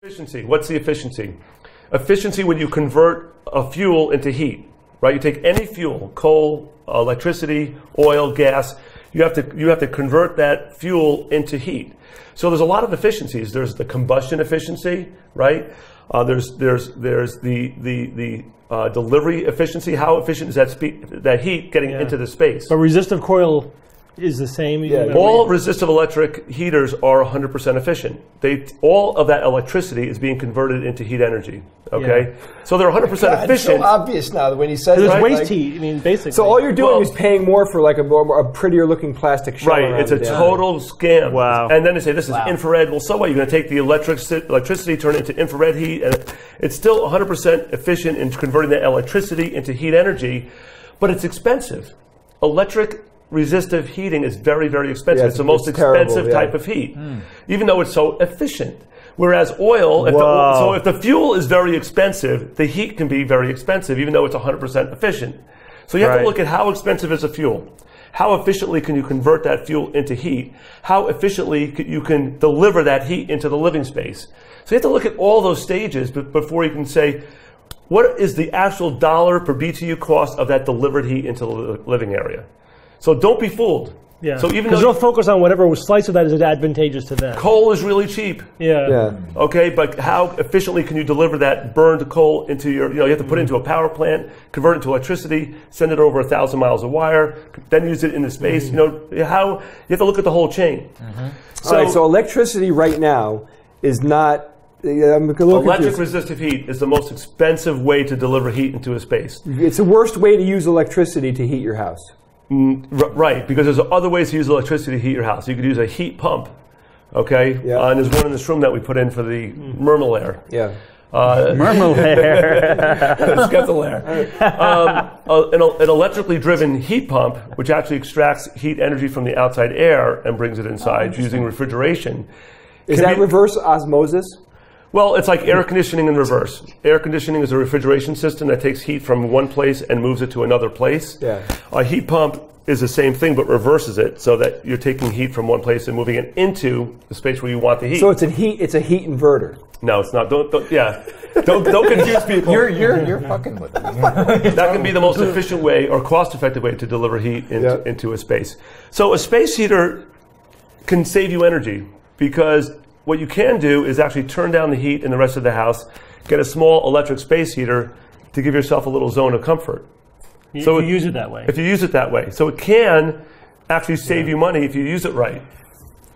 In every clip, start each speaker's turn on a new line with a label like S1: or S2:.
S1: Efficiency. What's the efficiency? Efficiency when you convert a fuel into heat, right? You take any fuel, coal, electricity, oil, gas, you have to convert that fuel into heat. So there's a lot of efficiencies. There's the combustion efficiency, right? There's the delivery efficiency. How efficient is that heat getting into the space?
S2: But resistive coil is the same.
S1: Yeah. All resistive electric heaters are 100% efficient. All of that electricity is being converted into heat energy. Okay, so they're 100% efficient.
S3: It's so obvious now when he says
S2: there's waste heat. I mean, basically.
S3: So all you're doing is paying more for like a prettier looking plastic shell.
S1: Right, it's a total scam.
S2: Wow.
S1: And then they say this is infrared. Well, so what? You're going to take the electricity, turn it into infrared heat, and it's still 100% efficient in converting that electricity into heat energy, but it's expensive. Electric resistive heating is very, very expensive.
S3: Yeah,
S1: it's the most expensive type of heat, even though it's so efficient. Whereas oil, so if the fuel is very expensive, the heat can be very expensive, even though it's 100% efficient. So you have to look at how expensive is a fuel. How efficiently can you convert that fuel into heat? How efficiently you can deliver that heat into the living space? So you have to look at all those stages before you can say, what is the actual dollar per BTU cost of that delivered heat into the living area? So don't be fooled.
S2: Yeah.
S1: So even
S2: because they'll focus on whatever slice of that is advantageous to them.
S1: Coal is really cheap.
S2: Yeah.
S1: Okay, but how efficiently can you deliver that burned coal into your? You have to put it into a power plant, convert it to electricity, send it over 1,000 miles of wire, then use it in the space. How you have to look at the whole chain.
S3: All right. So electricity right now is not.
S1: Electric resistive heat is the most expensive way to deliver heat into a space.
S3: It's the worst way to use electricity to heat your house.
S1: Right, because there's other ways to use electricity to heat your house. You could use a heat pump, okay?
S3: Yeah.
S1: And there's one in this room that we put in for the Mermalair.
S3: Yeah.
S4: Mermalair.
S1: An electrically driven heat pump, which actually extracts heat energy from the outside air and brings it inside using refrigeration.
S3: Is that reverse osmosis?
S1: Well, it's like air conditioning in reverse. Air conditioning is a refrigeration system that takes heat from one place and moves it to another place.
S3: Yeah.
S1: A heat pump is the same thing, but reverses it so that you're taking heat from one place and moving it into the space where you want the heat.
S3: So it's a heat inverter.
S1: No, it's not. Don't confuse people.
S5: You're fucking with it.
S1: That can be the most efficient way or cost-effective way to deliver heat into a space. So a space heater can save you energy because what you can do is actually turn down the heat in the rest of the house, get a small electric space heater to give yourself a little zone of comfort.
S2: So if you use it that way.
S1: If you use it that way. So it can actually save you money if you use it right.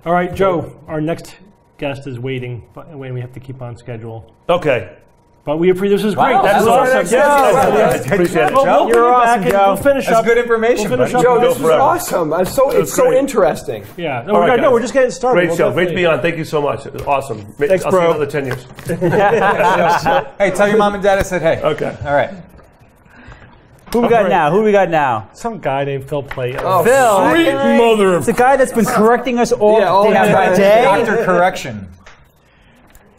S2: All right, Joe, our next guest is waiting, and we have to keep on schedule.
S1: Okay.
S2: But we appreciate this is great.
S5: Wow,
S2: That's awesome.
S1: Yes. Appreciate it.
S2: Well,
S5: You're awesome, Joe.
S2: We'll finish
S5: That's
S2: up.
S5: good information.
S2: We'll finish up.
S3: Joe, this was awesome. It's so interesting.
S2: Yeah.
S1: All right,
S2: We're just getting started.
S1: Great show. Great to be on. Thank you so much. Awesome.
S2: Thanks,
S1: I'll
S2: bro.
S1: see you another 10 years.
S5: Hey, tell your mom and dad I said hey.
S1: Okay.
S5: All right.
S4: Who we got now? Who we got now?
S2: Some guy named Phil Play.
S4: Phil.
S1: Sweet mother.
S4: It's a guy that's been correcting us all
S5: Yeah,
S4: day.
S5: Doctor correction.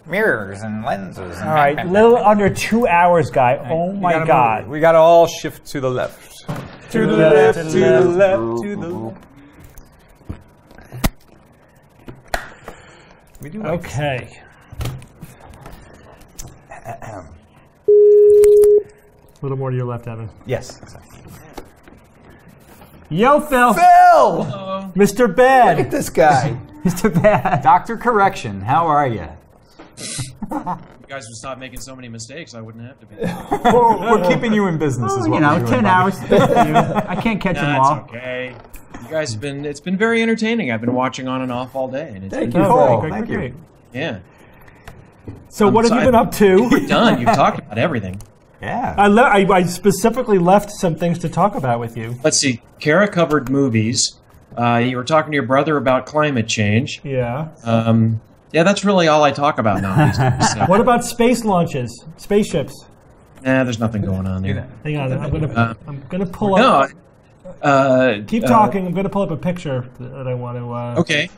S5: Mirrors and lenses. And
S4: All right, little under 2 hours, guy. Oh my God.
S5: We got to all shift to the left.
S4: To the left, to the left,
S5: to the left. We do like
S2: Okay. A little more to your left, Evan.
S5: Yes.
S2: Yo, Phil.
S5: Phil!
S2: Mr. Bad.
S3: Look at this guy.
S4: Mr. Bad.
S5: Doctor correction. How are you?
S6: You guys would stop making so many mistakes, I wouldn't have to be.
S5: We're keeping you in business as well.
S4: 10 hours. I can't catch them all.
S6: That's okay. You guys have been, it's been very entertaining. I've been watching on and off all day. And it's
S3: Thank
S6: been
S3: you,
S6: cool.
S3: Phil.
S2: Thank you.
S6: Yeah.
S2: So what have you been up to?
S6: You're done. You've talked about everything.
S5: Yeah.
S2: I specifically left some things to talk about with you.
S6: Let's see. Kara covered movies. You were talking to your brother about climate change.
S2: Yeah.
S6: Yeah, that's really all I talk about now. These days, so.
S2: What about space launches? Spaceships?
S6: Nah, there's nothing going on there.
S2: Hang on. I'm gonna pull up.
S6: No.
S2: Keep talking. I'm gonna pull up a picture that I want to.
S6: Okay.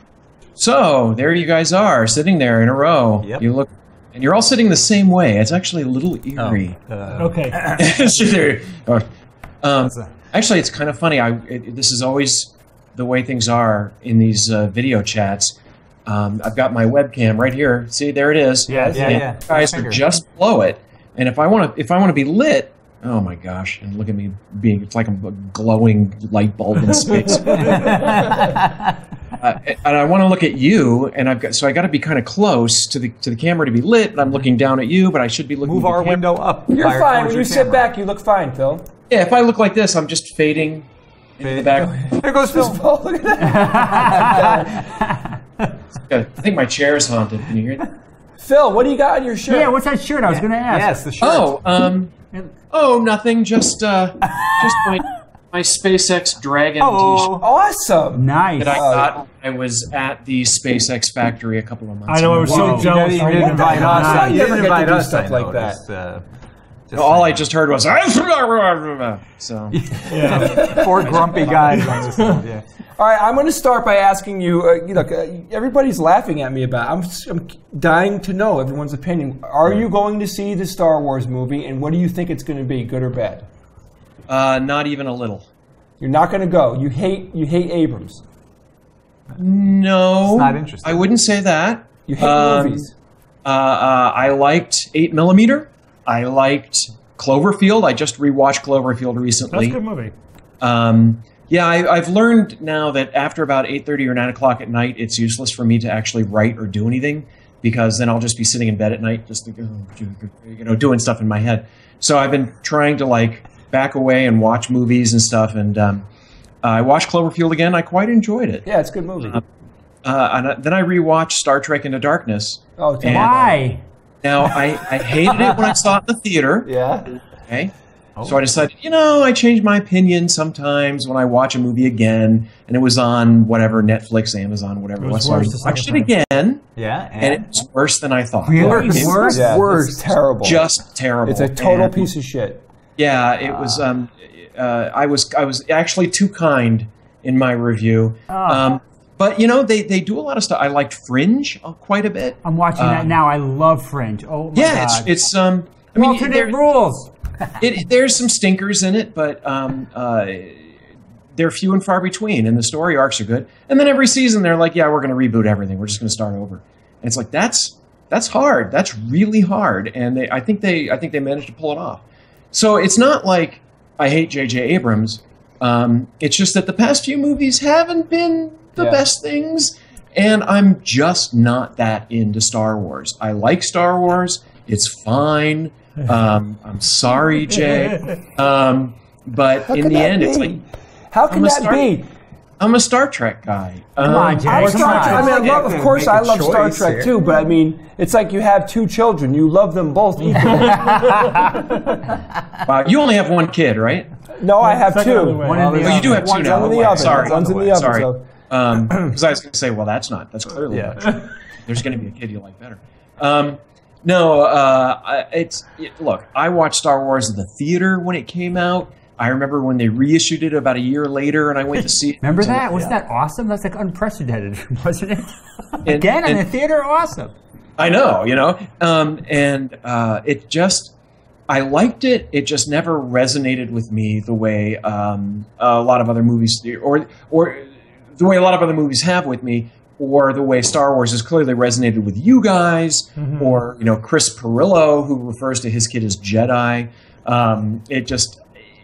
S6: So there you guys are, sitting there in a row.
S5: Yep.
S6: You look, and you're all sitting the same way. It's actually a little eerie.
S2: Okay.
S6: Actually, it's kind of funny. This is always the way things are in these video chats. I've got my webcam right here. See, there it is.
S5: Yeah.
S6: You guys are just below it. And if I want to be lit, oh my gosh! And look at me it's like I'm a glowing light bulb in space. And I want to look at you, and I got to be kind of close to the camera to be lit. And I'm looking down at you, but I should be looking.
S5: Move
S6: at the
S5: our
S6: camera.
S5: window up.
S3: You're
S5: Fire
S3: fine.
S5: towards
S3: When
S5: your
S3: you sit
S5: camera.
S3: back, you look fine, Phil.
S6: Yeah, if I look like this, I'm just fading into the back.
S5: There goes Phil.
S3: Look at that.
S6: I think my chair is haunted. Can you hear that?
S3: Phil, what do you got on your shirt?
S4: Yeah, what's that shirt? I was going to ask.
S5: Yes, the shirt.
S6: Nothing. Just my SpaceX Dragon T-shirt
S3: Awesome.
S4: Nice.
S6: that I got when I was at the SpaceX factory a couple of months
S2: I know, I
S6: ago.
S2: was so jealous.
S5: You didn't invite
S3: hell?
S5: us.
S3: I
S5: You
S3: never
S5: didn't
S3: get to
S5: invite
S3: do
S5: us.
S3: stuff
S5: I
S3: like that.
S5: noticed.
S6: All I just heard was so.
S2: Yeah.
S5: Four grumpy guys on this one. Yeah.
S3: All right, I'm going to start by asking you. Look, everybody's laughing at me about it. I'm dying to know everyone's opinion. Are you going to see the Star Wars movie, and what do you think it's going to be, good or bad?
S6: Not even a little.
S3: You're not going to go. You hate Abrams.
S6: No,
S5: It's not interesting.
S6: I wouldn't say that.
S3: You hate movies.
S6: I liked 8mm. I liked Cloverfield. I just rewatched Cloverfield recently.
S2: That's a good movie.
S6: Yeah, I've learned now that after about 8:30 or 9 o'clock at night, it's useless for me to actually write or do anything, because then I'll just be sitting in bed at night, just doing stuff in my head. So I've been trying to back away and watch movies and stuff. And I watched Cloverfield again. I quite enjoyed it.
S3: Yeah, it's a good movie.
S6: Then I rewatched Star Trek Into Darkness.
S3: Oh, tell me.
S4: Why?
S6: Now I hated it when I saw it in the theater.
S3: Yeah.
S6: Okay. So I decided, I change my opinion sometimes when I watch a movie again, and it was on whatever, Netflix, Amazon, whatever it was. So I
S2: worse the
S6: watched it
S2: second time.
S6: again,
S5: Yeah.
S6: and it was worse than I thought.
S4: Really?
S6: It was
S4: Worse?
S3: Yeah,
S5: Worse.
S3: It's terrible.
S6: just terrible.
S3: It's a total
S6: And,
S3: piece of shit.
S6: Yeah, it was. I was actually too kind in my review. But they do a lot of stuff. I liked Fringe quite a bit.
S4: I'm watching that now. I love Fringe. Oh my
S6: Yeah,
S4: God.
S6: it's I mean,
S4: alternate rules.
S6: there's some stinkers in it, but they're few and far between, and the story arcs are good. And then every season they're like, yeah, we're going to reboot everything. We're just going to start over. And it's like that's hard. That's really hard. And I think they managed to pull it off. So it's not like I hate J.J. Abrams. It's just that the past few movies haven't been the best things, and I'm just not that into Star Wars. I like Star Wars. It's fine. I'm sorry, Jay. But in the end, it's like,
S3: how can that be?
S6: I'm a Star Trek guy.
S4: Come on, Jay.
S3: I'm
S4: Come
S3: Star
S4: on.
S3: Trek. I mean, of course, I love Star
S5: choice
S3: Trek
S5: here.
S3: too. But I mean, it's like you have two children. You love them both equally.
S6: You only have one kid, right?
S3: No, I have
S2: Second
S3: two.
S2: other way.
S4: One in the
S6: Oh, you do have two
S3: One's
S6: now.
S3: in the oven.
S6: Sorry.
S3: One's in the oven.
S6: Sorry.
S3: So.
S6: Because I was going to say, well, that's clearly not true. There's going to be a kid you like better. Look, I watched Star Wars in the theater when it came out. I remember when they reissued it about a year later, and I went to see it.
S4: Remember that? Wasn't that awesome? That's like unprecedented, wasn't it? Again, in the theater, awesome.
S6: I know, it just, I liked it. It just never resonated with me the way a lot of other movies, or the way a lot of other movies have with me, or the way Star Wars has clearly resonated with you guys, or Chris Perillo, who refers to his kid as Jedi.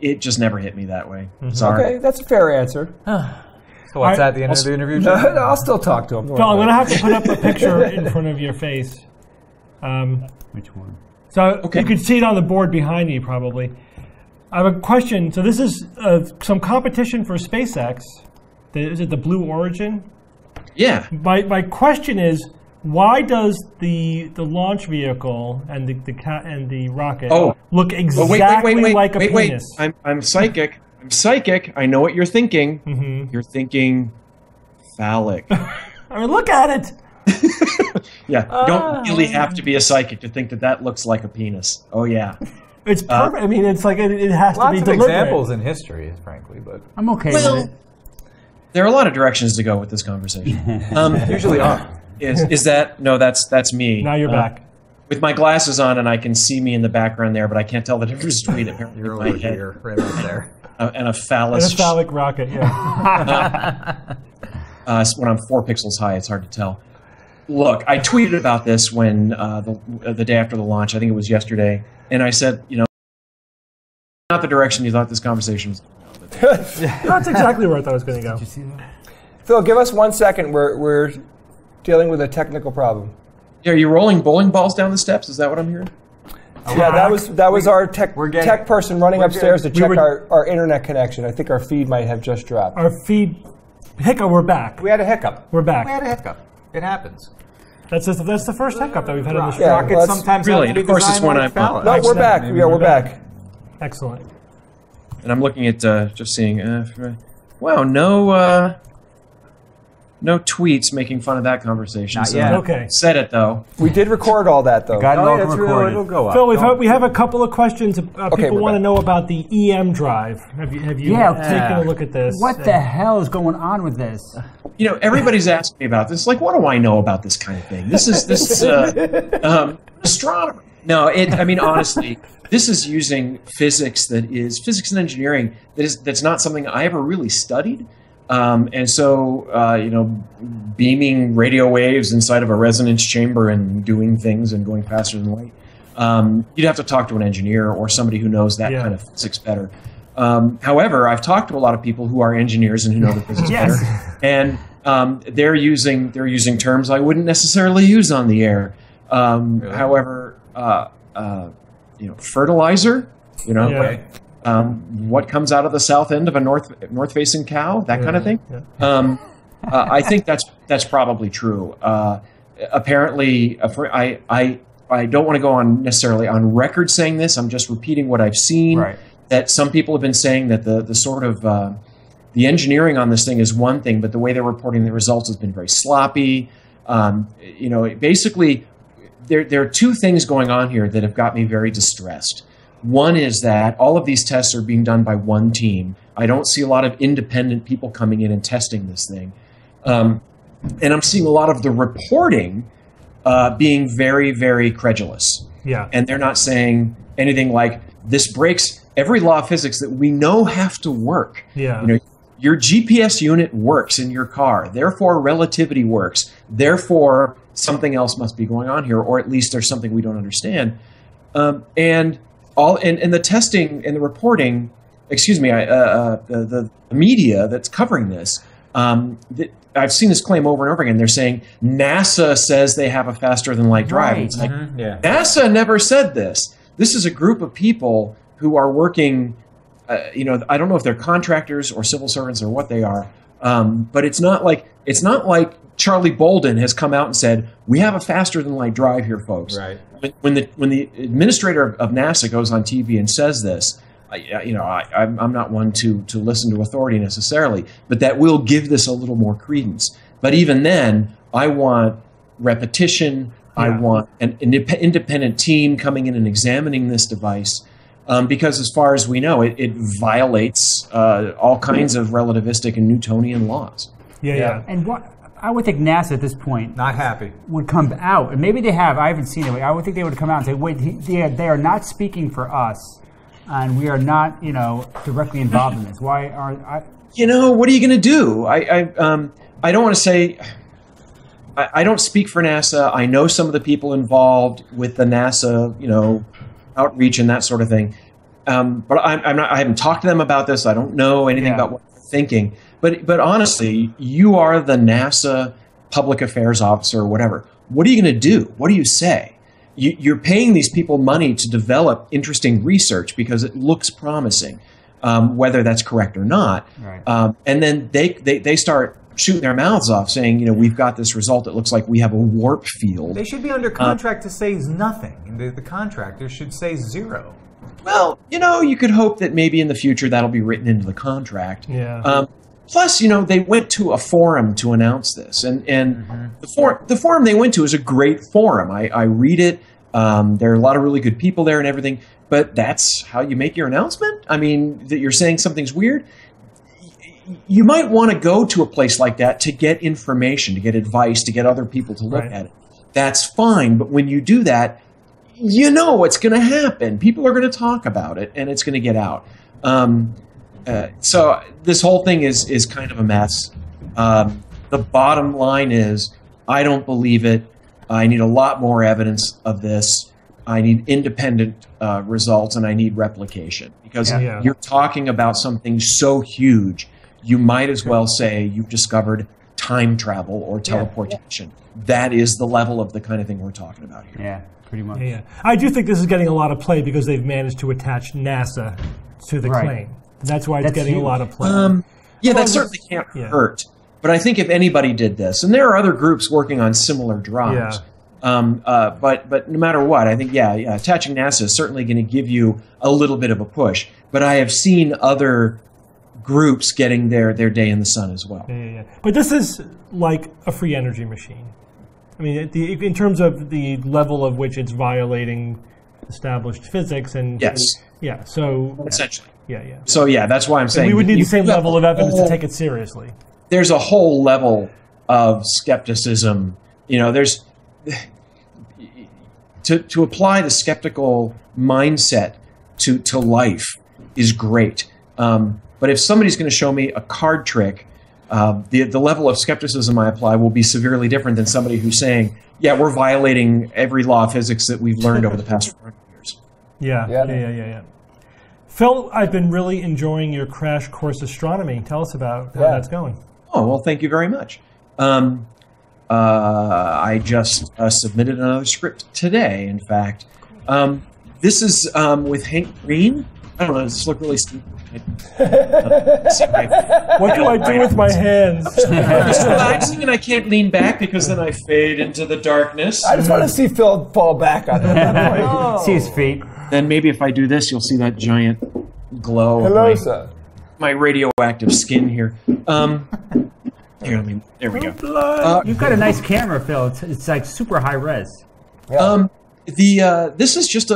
S6: It just never hit me that way. Sorry.
S3: Okay, that's a fair answer.
S5: So what's at the end of the interview?
S3: No, I'll still talk to him.
S2: Phil, I'm going to have to put up a picture in front of your face.
S4: Which one?
S2: So you can see it on the board behind you, probably. I have a question. So this is some competition for SpaceX. Is it the Blue Origin?
S6: Yeah.
S2: My question is, why does the launch vehicle and the rocket look exactly like a penis?
S6: I'm psychic. I'm psychic. I know what you're thinking. Mm-hmm. You're thinking phallic.
S2: I mean, look at it.
S6: Yeah. You don't really have to be a psychic to think that looks like a penis. Oh, yeah.
S2: It's perfect. I mean, it's like it has to be
S5: Lots of
S2: deliberate.
S5: examples in history, frankly, but
S4: I'm okay with it.
S6: There are a lot of directions to go with this conversation.
S5: usually are.
S6: Is that no? That's me.
S2: Now you're back.
S6: With my glasses on, and I can see me in the background there, but I can't tell the difference between apparently
S5: You're
S6: my
S5: over
S6: head
S5: here, right over there.
S6: and a phallus.
S2: And a phallic rocket, yeah.
S6: When I'm 4 pixels high, it's hard to tell. look, I tweeted about this when the day after the launch. I think it was yesterday, and I said, not the direction you thought this conversation was.
S2: That's exactly where I thought it was going to go.
S4: Did you see that?
S3: Phil, give us 1 second. We're dealing with a technical problem.
S6: Yeah, are you rolling bowling balls down the steps? Is that what I'm hearing?
S3: Yeah, that was our tech person running upstairs to check our internet connection. I think our feed might have just dropped.
S2: Our feed hiccup. We're back.
S5: We had a hiccup.
S2: We're back.
S5: We had a hiccup. It happens.
S2: That's the first hiccup that we've had in the show.
S3: Yeah,
S5: Rockets sometimes
S6: really,
S5: have to be
S6: of course, it's
S5: designed
S6: when
S5: like
S6: I'm-
S5: Fallon.
S3: No, we're back. Yeah, we're back.
S2: Excellent.
S6: And I'm looking at just seeing. Wow, no tweets making fun of that conversation.
S5: Not yet.
S2: Okay.
S6: Said it though.
S3: We did record all that, though.
S4: Got it all
S5: It's really,
S4: recorded.
S5: it'll go up.
S2: Phil, we have a couple of questions. People
S3: we're
S2: want to
S3: back.
S2: know about the EM drive. Have you taken a look at this?
S4: What the hell is going on with this?
S6: Everybody's asking me about this. Like, what do I know about this kind of thing? This is astronomy. No, honestly, this is using physics and engineering that's not something I ever really studied. And so, beaming radio waves inside of a resonance chamber and doing things and going faster than light, you'd have to talk to an engineer or somebody who knows that kind of physics better. However, I've talked to a lot of people who are engineers and who know the physics better, and they're using terms I wouldn't necessarily use on the air.
S5: Really?
S6: However, fertilizer,
S2: Yeah.
S6: what comes out of the south end of a north-facing cow, that kind of thing.
S2: Yeah.
S6: I think that's probably true. Apparently, I don't want to go on necessarily on record saying this. I'm just repeating what I've seen.
S5: Right.
S6: That some people have been saying that the sort of the engineering on this thing is one thing, but the way they're reporting the results has been very sloppy. Basically, there are two things going on here that have got me very distressed. One is that all of these tests are being done by one team. I don't see a lot of independent people coming in and testing this thing. And I'm seeing a lot of the reporting being very, very credulous.
S2: Yeah.
S6: And they're not saying anything like, this breaks every law of physics that we know have to work.
S2: Yeah.
S6: Your GPS unit works in your car. Therefore, relativity works. Therefore, something else must be going on here, or at least there's something we don't understand. And the testing and the reporting, the media that's covering this, I've seen this claim over and over again. They're saying NASA says they have a faster than light drive.
S4: Right.
S6: It's like,
S5: Yeah.
S6: NASA never said this. This is a group of people who are working. I don't know if they're contractors or civil servants or what they are, but it's not like Charlie Bolden has come out and said, we have a faster than light drive here, folks.
S5: Right.
S6: When the administrator of NASA goes on TV and says this, I'm not one to listen to authority necessarily, but that will give this a little more credence. But even then, I want repetition. I want an independent team coming in and examining this device. Because as far as we know, it violates all kinds of relativistic and Newtonian laws.
S2: Yeah.
S4: And what I would think NASA at this point
S5: Not happy.
S4: would come out, and maybe they have. I haven't seen it. I would think they would come out and say, "Wait, they are not speaking for us, and we are not, directly involved in this. Why are I?"
S6: What are you going to do? I don't want to say. I don't speak for NASA. I know some of the people involved with the NASA, outreach and that sort of thing. But I haven't talked to them about this. I don't know anything about what they're thinking. But honestly, you are the NASA public affairs officer or whatever. What are you going to do? What do you say? You're paying these people money to develop interesting research because it looks promising, whether that's correct or not.
S4: Right.
S6: And then they start shooting their mouths off saying, we've got this result that looks like we have a warp field.
S5: They should be under contract to say nothing. The contractor should say zero.
S6: Well, you could hope that maybe in the future that'll be written into the contract.
S2: Yeah.
S6: Plus, they went to a forum to announce this, and the forum they went to is a great forum. I read it. There are a lot of really good people there and everything, but that's how you make your announcement? I mean, that you're saying something's weird? You might want to go to a place like that to get information, to get advice, to get other people to look at it. That's fine, but when you do that, you know what's going to happen. People are going to talk about it, and it's going to get out. So this whole thing is kind of a mess. The bottom line is I don't believe it. I need a lot more evidence of this. I need independent results, and I need replication. Because you're talking about something so huge, you might as well say you've discovered time travel or teleportation. That is the level of the kind of thing we're talking about here.
S4: Yeah, pretty much.
S2: Yeah. I do think this is getting a lot of play because they've managed to attach NASA to the claim. That's why it's getting a lot of play.
S6: That certainly can't hurt. But I think if anybody did this, and there are other groups working on similar drives, but no matter what, I think, attaching NASA is certainly going to give you a little bit of a push. But I have seen other groups getting their day in the sun as well.
S2: But this is like a free energy machine. I mean, in terms of the level of which it's violating established physics and so
S6: essentially,
S2: So
S6: that's why I'm saying
S2: we would need the same level of evidence to take it seriously.
S6: There's a whole level of skepticism. There's to apply the skeptical mindset to life is great. But if somebody's going to show me a card trick, the level of skepticism I apply will be severely different than somebody who's saying, we're violating every law of physics that we've learned over the past 400 years.
S2: Yeah. Phil, I've been really enjoying your Crash Course Astronomy. Tell us about how that's going.
S6: Oh, well, thank you very much. I just submitted another script today, in fact. This is with Hank Green. I don't know, does this look really stupid?
S2: What do I do with my hands?
S6: I'm just relaxing and I can't lean back because then I fade into the darkness.
S3: I just want to see Phil fall back on it.
S4: See his feet.
S6: Then maybe if I do this, you'll see that giant glow
S3: Hello,
S6: of
S3: sir.
S6: my radioactive skin here. There we go.
S4: You've got a nice camera, Phil. It's like super high res.
S6: This is just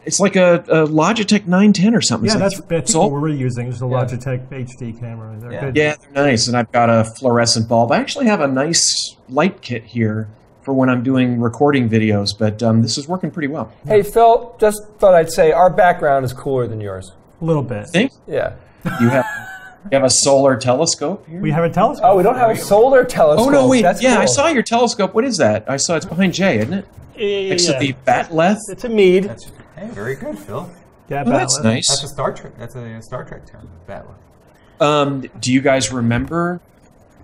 S6: it's like a Logitech 910 or something.
S2: Yeah,
S6: it's
S2: that's what we're using. It's a Logitech HD camera. They're good.
S6: Yeah, they're nice. And I've got a fluorescent bulb. I actually have a nice light kit here for when I'm doing recording videos, but this is working pretty well.
S3: Hey, Phil, just thought I'd say our background is cooler than yours.
S2: A little bit.
S6: Think?
S3: Yeah.
S6: You have a solar telescope here?
S2: We have a telescope.
S3: Oh, we don't have a solar telescope.
S6: Oh, no, wait.
S3: That's
S6: cool.
S3: I
S6: saw your telescope. What is that? I saw it's behind Jay, isn't it? Next to the Batleth?
S2: It's a mead.
S5: Hey, very good, Phil.
S2: Yeah,
S6: that's nice.
S5: That's a Star Trek. That's a Star Trek term, Batleth.
S6: Do you guys remember?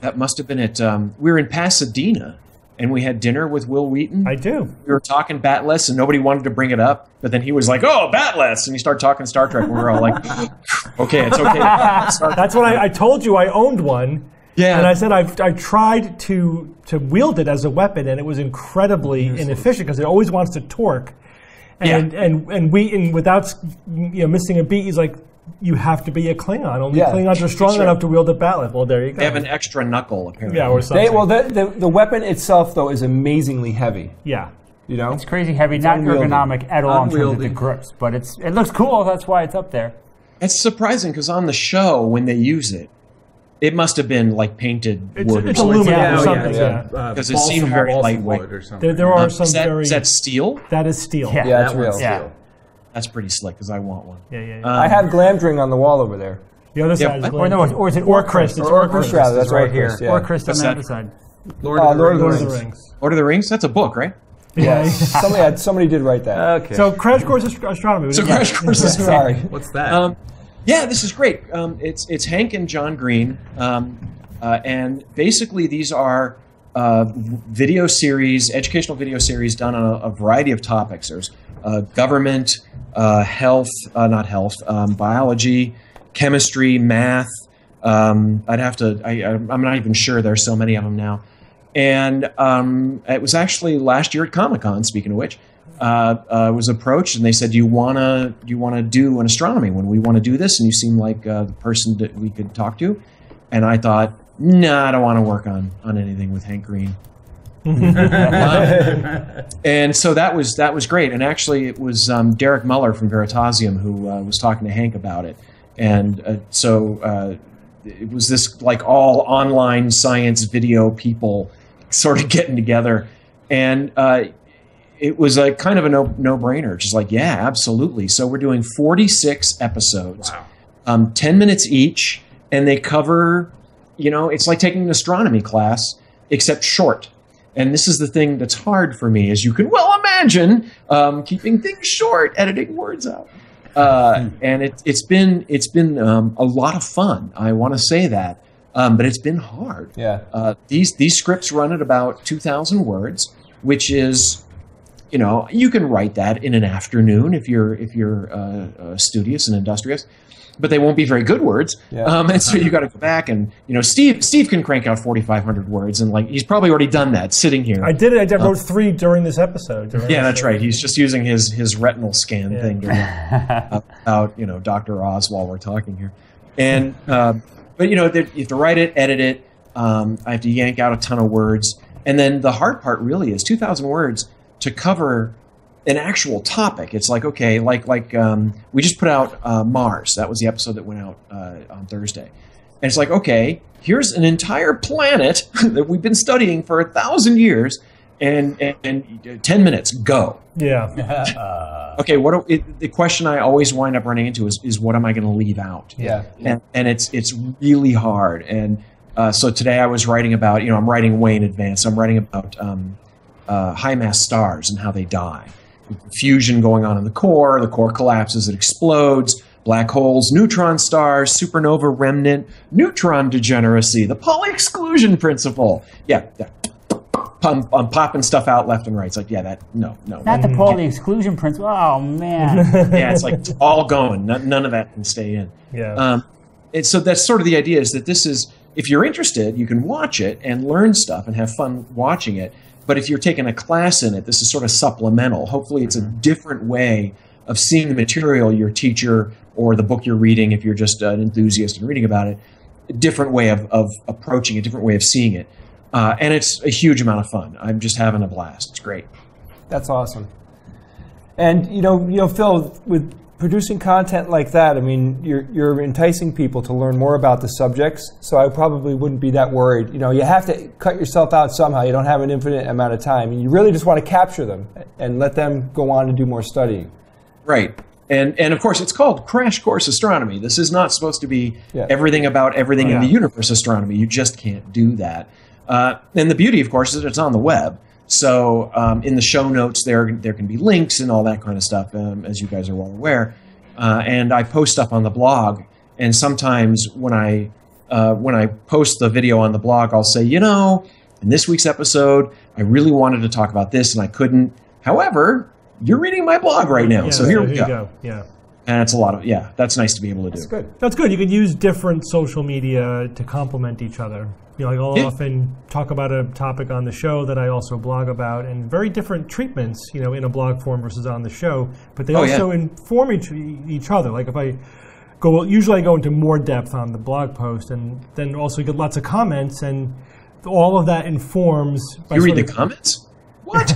S6: That must have been at. We were in Pasadena, and we had dinner with Will Wheaton.
S2: I do.
S6: We were talking Batleths, and nobody wanted to bring it up. But then he was like, "Oh, Batleths," and he started talking Star Trek. And we were all like, "Okay, it's okay."
S2: That's when I told you I owned one.
S6: Yeah.
S2: And I said I tried to wield it as a weapon, and it was incredibly inefficient because it always wants to torque. And Wheaton, without missing a beat, he's like, you have to be a Klingon. Only Klingons are strong enough to wield a batleth. Well, there you go.
S6: They have an extra knuckle, apparently.
S2: Yeah, or something.
S3: The weapon itself, though, is amazingly heavy.
S2: Yeah.
S3: You know?
S4: It's crazy heavy, not ergonomic at all in terms of the grips, but it looks cool. That's why it's up there.
S6: It's surprising because on the show, when they use it, it must have been like painted wood.
S2: It's aluminum or something.
S6: Because it seemed very lightweight.
S2: There are some
S6: is that steel?
S2: That is steel.
S3: Yeah, it's real.
S4: Yeah.
S6: That's pretty slick because I want one.
S2: Yeah.
S3: I have Glamdring on the wall over there.
S2: The other side is
S4: Or is it
S2: Orchrist? It's
S3: Orchrist, rather. That's
S5: right
S3: Orchrist,
S5: here.
S3: yeah.
S4: Orchrist on the other side.
S3: Lord of the
S2: Rings.
S6: Lord of the Rings? That's a book, right?
S3: Yeah. somebody did write that.
S5: Okay.
S2: So Crash Course Astronomy.
S6: So Crash Course Astronomy.
S3: Sorry.
S5: What's that?
S6: Yeah, this is great. It's Hank and John Green, and basically these are video series, educational video series done on a variety of topics. There's government, health, biology, chemistry, math. I'm not even sure. There's so many of them now. And it was actually last year at Comic-Con, speaking of which, was approached and they said, do you want to do an astronomy when we want to do this? And you seem like the person that we could talk to. And I thought, no, I don't want to work on anything with Hank Green. And so that was great. And actually it was Derek Muller from Veritasium who was talking to Hank about it. And so it was this like all online science video people sort of getting together. And it was a kind of a no-brainer. Just like, yeah, absolutely. So we're doing 46 episodes, 10 minutes each, and they cover, it's like taking an astronomy class, except short. And this is the thing that's hard for me, as you can well imagine, keeping things short, editing words out. And it's been a lot of fun. I want to say that, but it's been hard.
S3: Yeah.
S6: These scripts run at about 2,000 words, which is, you can write that in an afternoon if you're studious and industrious, but they won't be very good words.
S3: Yeah.
S6: And so you got to go back and Steve can crank out 4,500 words, and he's probably already done that sitting here.
S2: I did it. I wrote 3 during this episode.
S6: That's right. He's just using his retinal scan thing to about Dr. Oz while we're talking here, and but you have to write it, edit it. I have to yank out a ton of words, and then the hard part really is 2,000 words to cover an actual topic. It's like, okay, we just put out Mars. That was the episode that went out on Thursday. And it's like, okay, here's an entire planet that we've been studying for 1,000 years, and 10 minutes, go.
S2: Yeah.
S6: Okay, the question I always wind up running into is what am I going to leave out?
S3: Yeah.
S6: And it's really hard. And so today I was writing about, I'm writing way in advance. I'm writing about high mass stars and how they die. Fusion going on in the core collapses, it explodes, black holes, neutron stars, supernova remnant, neutron degeneracy, the Pauli exclusion principle. Yeah. I'm popping stuff out left and right. It's like, no.
S4: Not the Pauli exclusion principle. Oh, man.
S6: Yeah, it's like it's all going. None of that can stay in.
S2: Yeah.
S6: And so that's sort of the idea, is that this is, if you're interested, you can watch it and learn stuff and have fun watching it. But if you're taking a class in it, this is sort of supplemental. Hopefully it's a different way of seeing the material your teacher or the book you're reading, if you're just an enthusiast and reading about it, a different way of approaching it, a different way of seeing it. And it's a huge amount of fun. I'm just having a blast. It's great.
S3: That's awesome. And, Phil, with producing content like that, I mean, you're enticing people to learn more about the subjects, so I probably wouldn't be that worried. You have to cut yourself out somehow. You don't have an infinite amount of time. And you really just want to capture them and let them go on and do more studying. Right.
S6: And of course, it's called Crash Course Astronomy. This is not supposed to be everything about everything in the universe astronomy. You just can't do that. And the beauty, of course, is that it's on the web. So in the show notes, there can be links and all that kind of stuff, as you guys are well aware. And I post up on the blog. And sometimes when I post the video on the blog, I'll say, in this week's episode, I really wanted to talk about this and I couldn't. However, you're reading my blog right now, so here we go.
S2: Yeah.
S6: And it's a lot of, that's nice to be able to do.
S3: That's good.
S2: That's good. You can use different social media to complement each other. I'll often talk about a topic on the show that I also blog about, and very different treatments, in a blog form versus on the show. But they also inform each other. Like if I usually I go into more depth on the blog post, and then also get lots of comments, and all of that informs.
S6: You read the comments? What?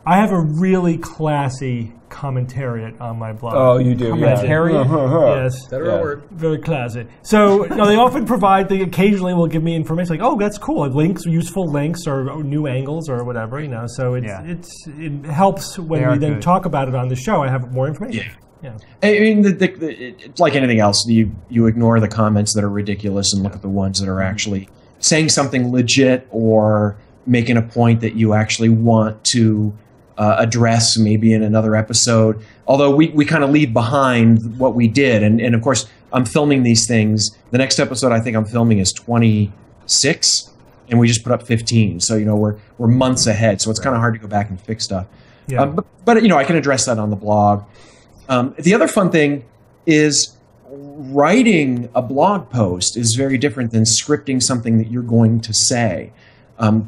S2: I have a really classy commentariat on my blog.
S3: Oh, you do?
S2: Commentariat? Yes.
S5: That a word?
S2: Very classy. So they often they occasionally will give me information like, oh, that's cool, links, useful links or new angles or whatever, So it helps when we then talk about it on the show. I have more information.
S6: Yeah. I mean, it's like anything else. You ignore the comments that are ridiculous and look at the ones that are actually saying something legit or making a point that you actually want to address maybe in another episode. Although we kind of leave behind what we did. And of course, I'm filming these things. The next episode I think I'm filming is 26, and we just put up 15. So, we're months ahead. So it's kind of hard to go back and fix stuff.
S2: Yeah.
S6: But I can address that on the blog. The other fun thing is writing a blog post is very different than scripting something that you're going to say.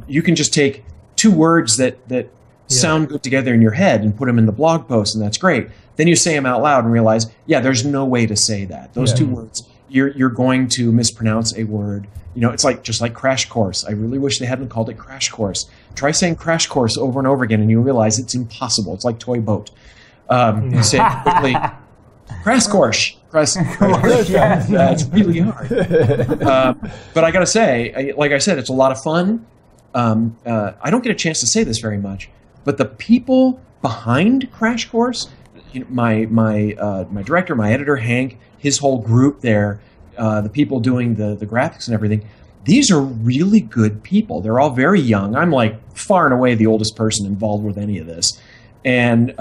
S6: You can just take 2 words that sound good together in your head and put them in the blog post, and that's great. Then you say them out loud and realize, there's no way to say that. Those 2 words, you're going to mispronounce a word. It's just like crash course. I really wish they hadn't called it crash course. Try saying crash course over and over again, and you realize it's impossible. It's like toy boat. You say it quickly, crash course. That's really hard. But I got to say, like I said, it's a lot of fun. I don't get a chance to say this very much, but the people behind Crash Course, my director, my editor, Hank, his whole group there, the people doing the graphics and everything, these are really good people. They're all very young. I'm like far and away the oldest person involved with any of this. And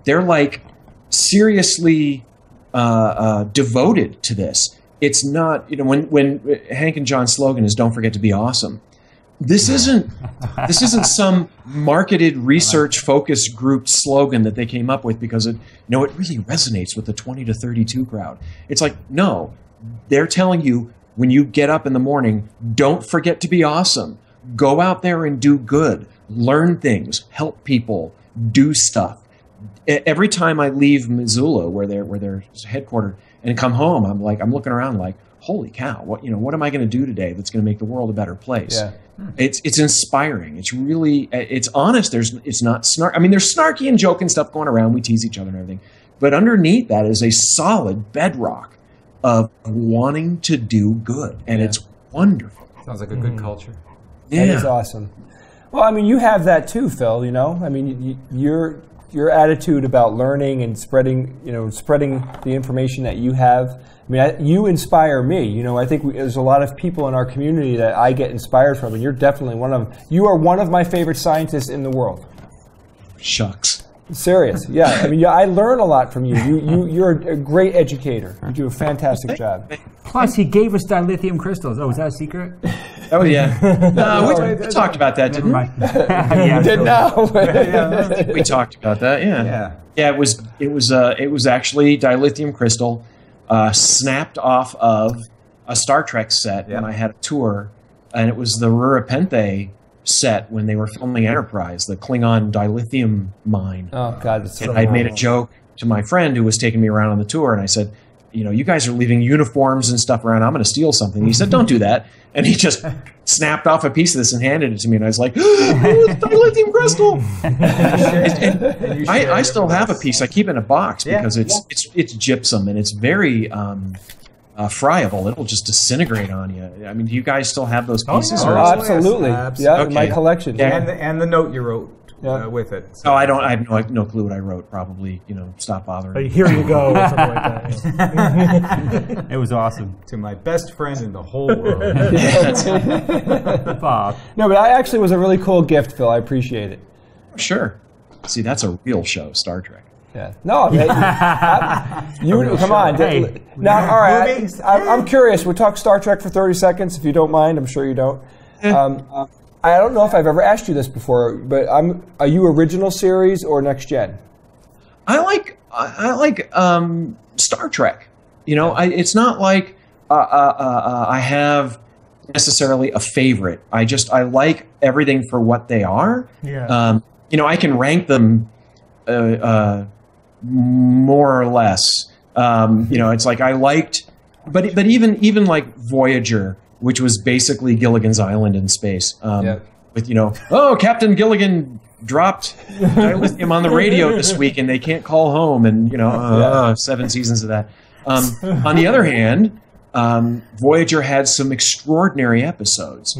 S6: they're like seriously devoted to this. It's not, when Hank and John's slogan is "Don't forget to be awesome." This isn't some marketed research focus group slogan that they came up with because it really resonates with the 20 to 32 crowd. It's like, no, they're telling you when you get up in the morning, don't forget to be awesome. Go out there and do good, learn things, help people, do stuff. Every time I leave Missoula, where they're headquartered, and come home, I'm looking around like, holy cow! What am I going to do today that's going to make the world a better place?
S3: Yeah.
S6: It's inspiring. It's really it's honest. It's not snark. I mean, there's snarky and joking stuff going around. We tease each other and everything, but underneath that is a solid bedrock of wanting to do good, and it's wonderful.
S5: Sounds like a good culture.
S6: Yeah,
S3: That is awesome. Well, I mean, you have that too, Phil. I mean, your attitude about learning and spreading the information that you have. I mean, you inspire me. I think there's a lot of people in our community that I get inspired from, and you're definitely one of them. You are one of my favorite scientists in the world.
S6: Shucks.
S3: Serious, yeah. I mean, I learn a lot from you. You're a great educator. You do a fantastic job.
S4: Plus, he gave us dilithium crystals. Oh, is that a secret?
S6: Oh yeah. We talked about that, didn't we?
S4: Yeah,
S3: You did now.
S6: We talked about that. Yeah. Yeah. It was actually dilithium crystal snapped off of a Star Trek set when I had a tour, and it was the Rurapente set when they were filming Enterprise, the Klingon dilithium mine.
S3: Oh God, that's so
S6: I made a joke to my friend who was taking me around on the tour, and I said, you guys are leaving uniforms and stuff around. I'm going to steal something. He said, don't do that. And he just snapped off a piece of this and handed it to me. And I was like, it's dilithium crystal. I still have a piece. I keep it in a box because it's gypsum and it's very friable. It'll just disintegrate on you. I mean, do you guys still have those pieces?
S3: Oh, absolutely. Yeah, in my
S6: Okay.
S3: collection.
S6: Yeah.
S5: And the note you wrote with it. So.
S6: Oh, I have no clue what I wrote. Probably, stop bothering.
S2: Here you go, or something like that.
S4: It was awesome.
S5: To my best friend in the whole world.
S4: Bob.
S3: No, but I actually was a really cool gift, Phil. I appreciate it.
S6: Sure. See, that's a real show, Star Trek.
S3: Yeah. No, you come on.
S4: Hey.
S3: Now, all right. I'm curious. We'll talk Star Trek for 30 seconds, if you don't mind. I'm sure you don't. I don't know if I've ever asked you this before, but are you original series or next gen?
S6: I like Star Trek. It's not like I have necessarily a favorite. I like everything for what they are.
S2: Yeah.
S6: I can rank them more or less. It's like I liked, but even like Voyager, which was basically Gilligan's Island in space. With Captain Gilligan dropped dilithium on the radio this week, and they can't call home, and 7 seasons of that. On the other hand, Voyager had some extraordinary episodes,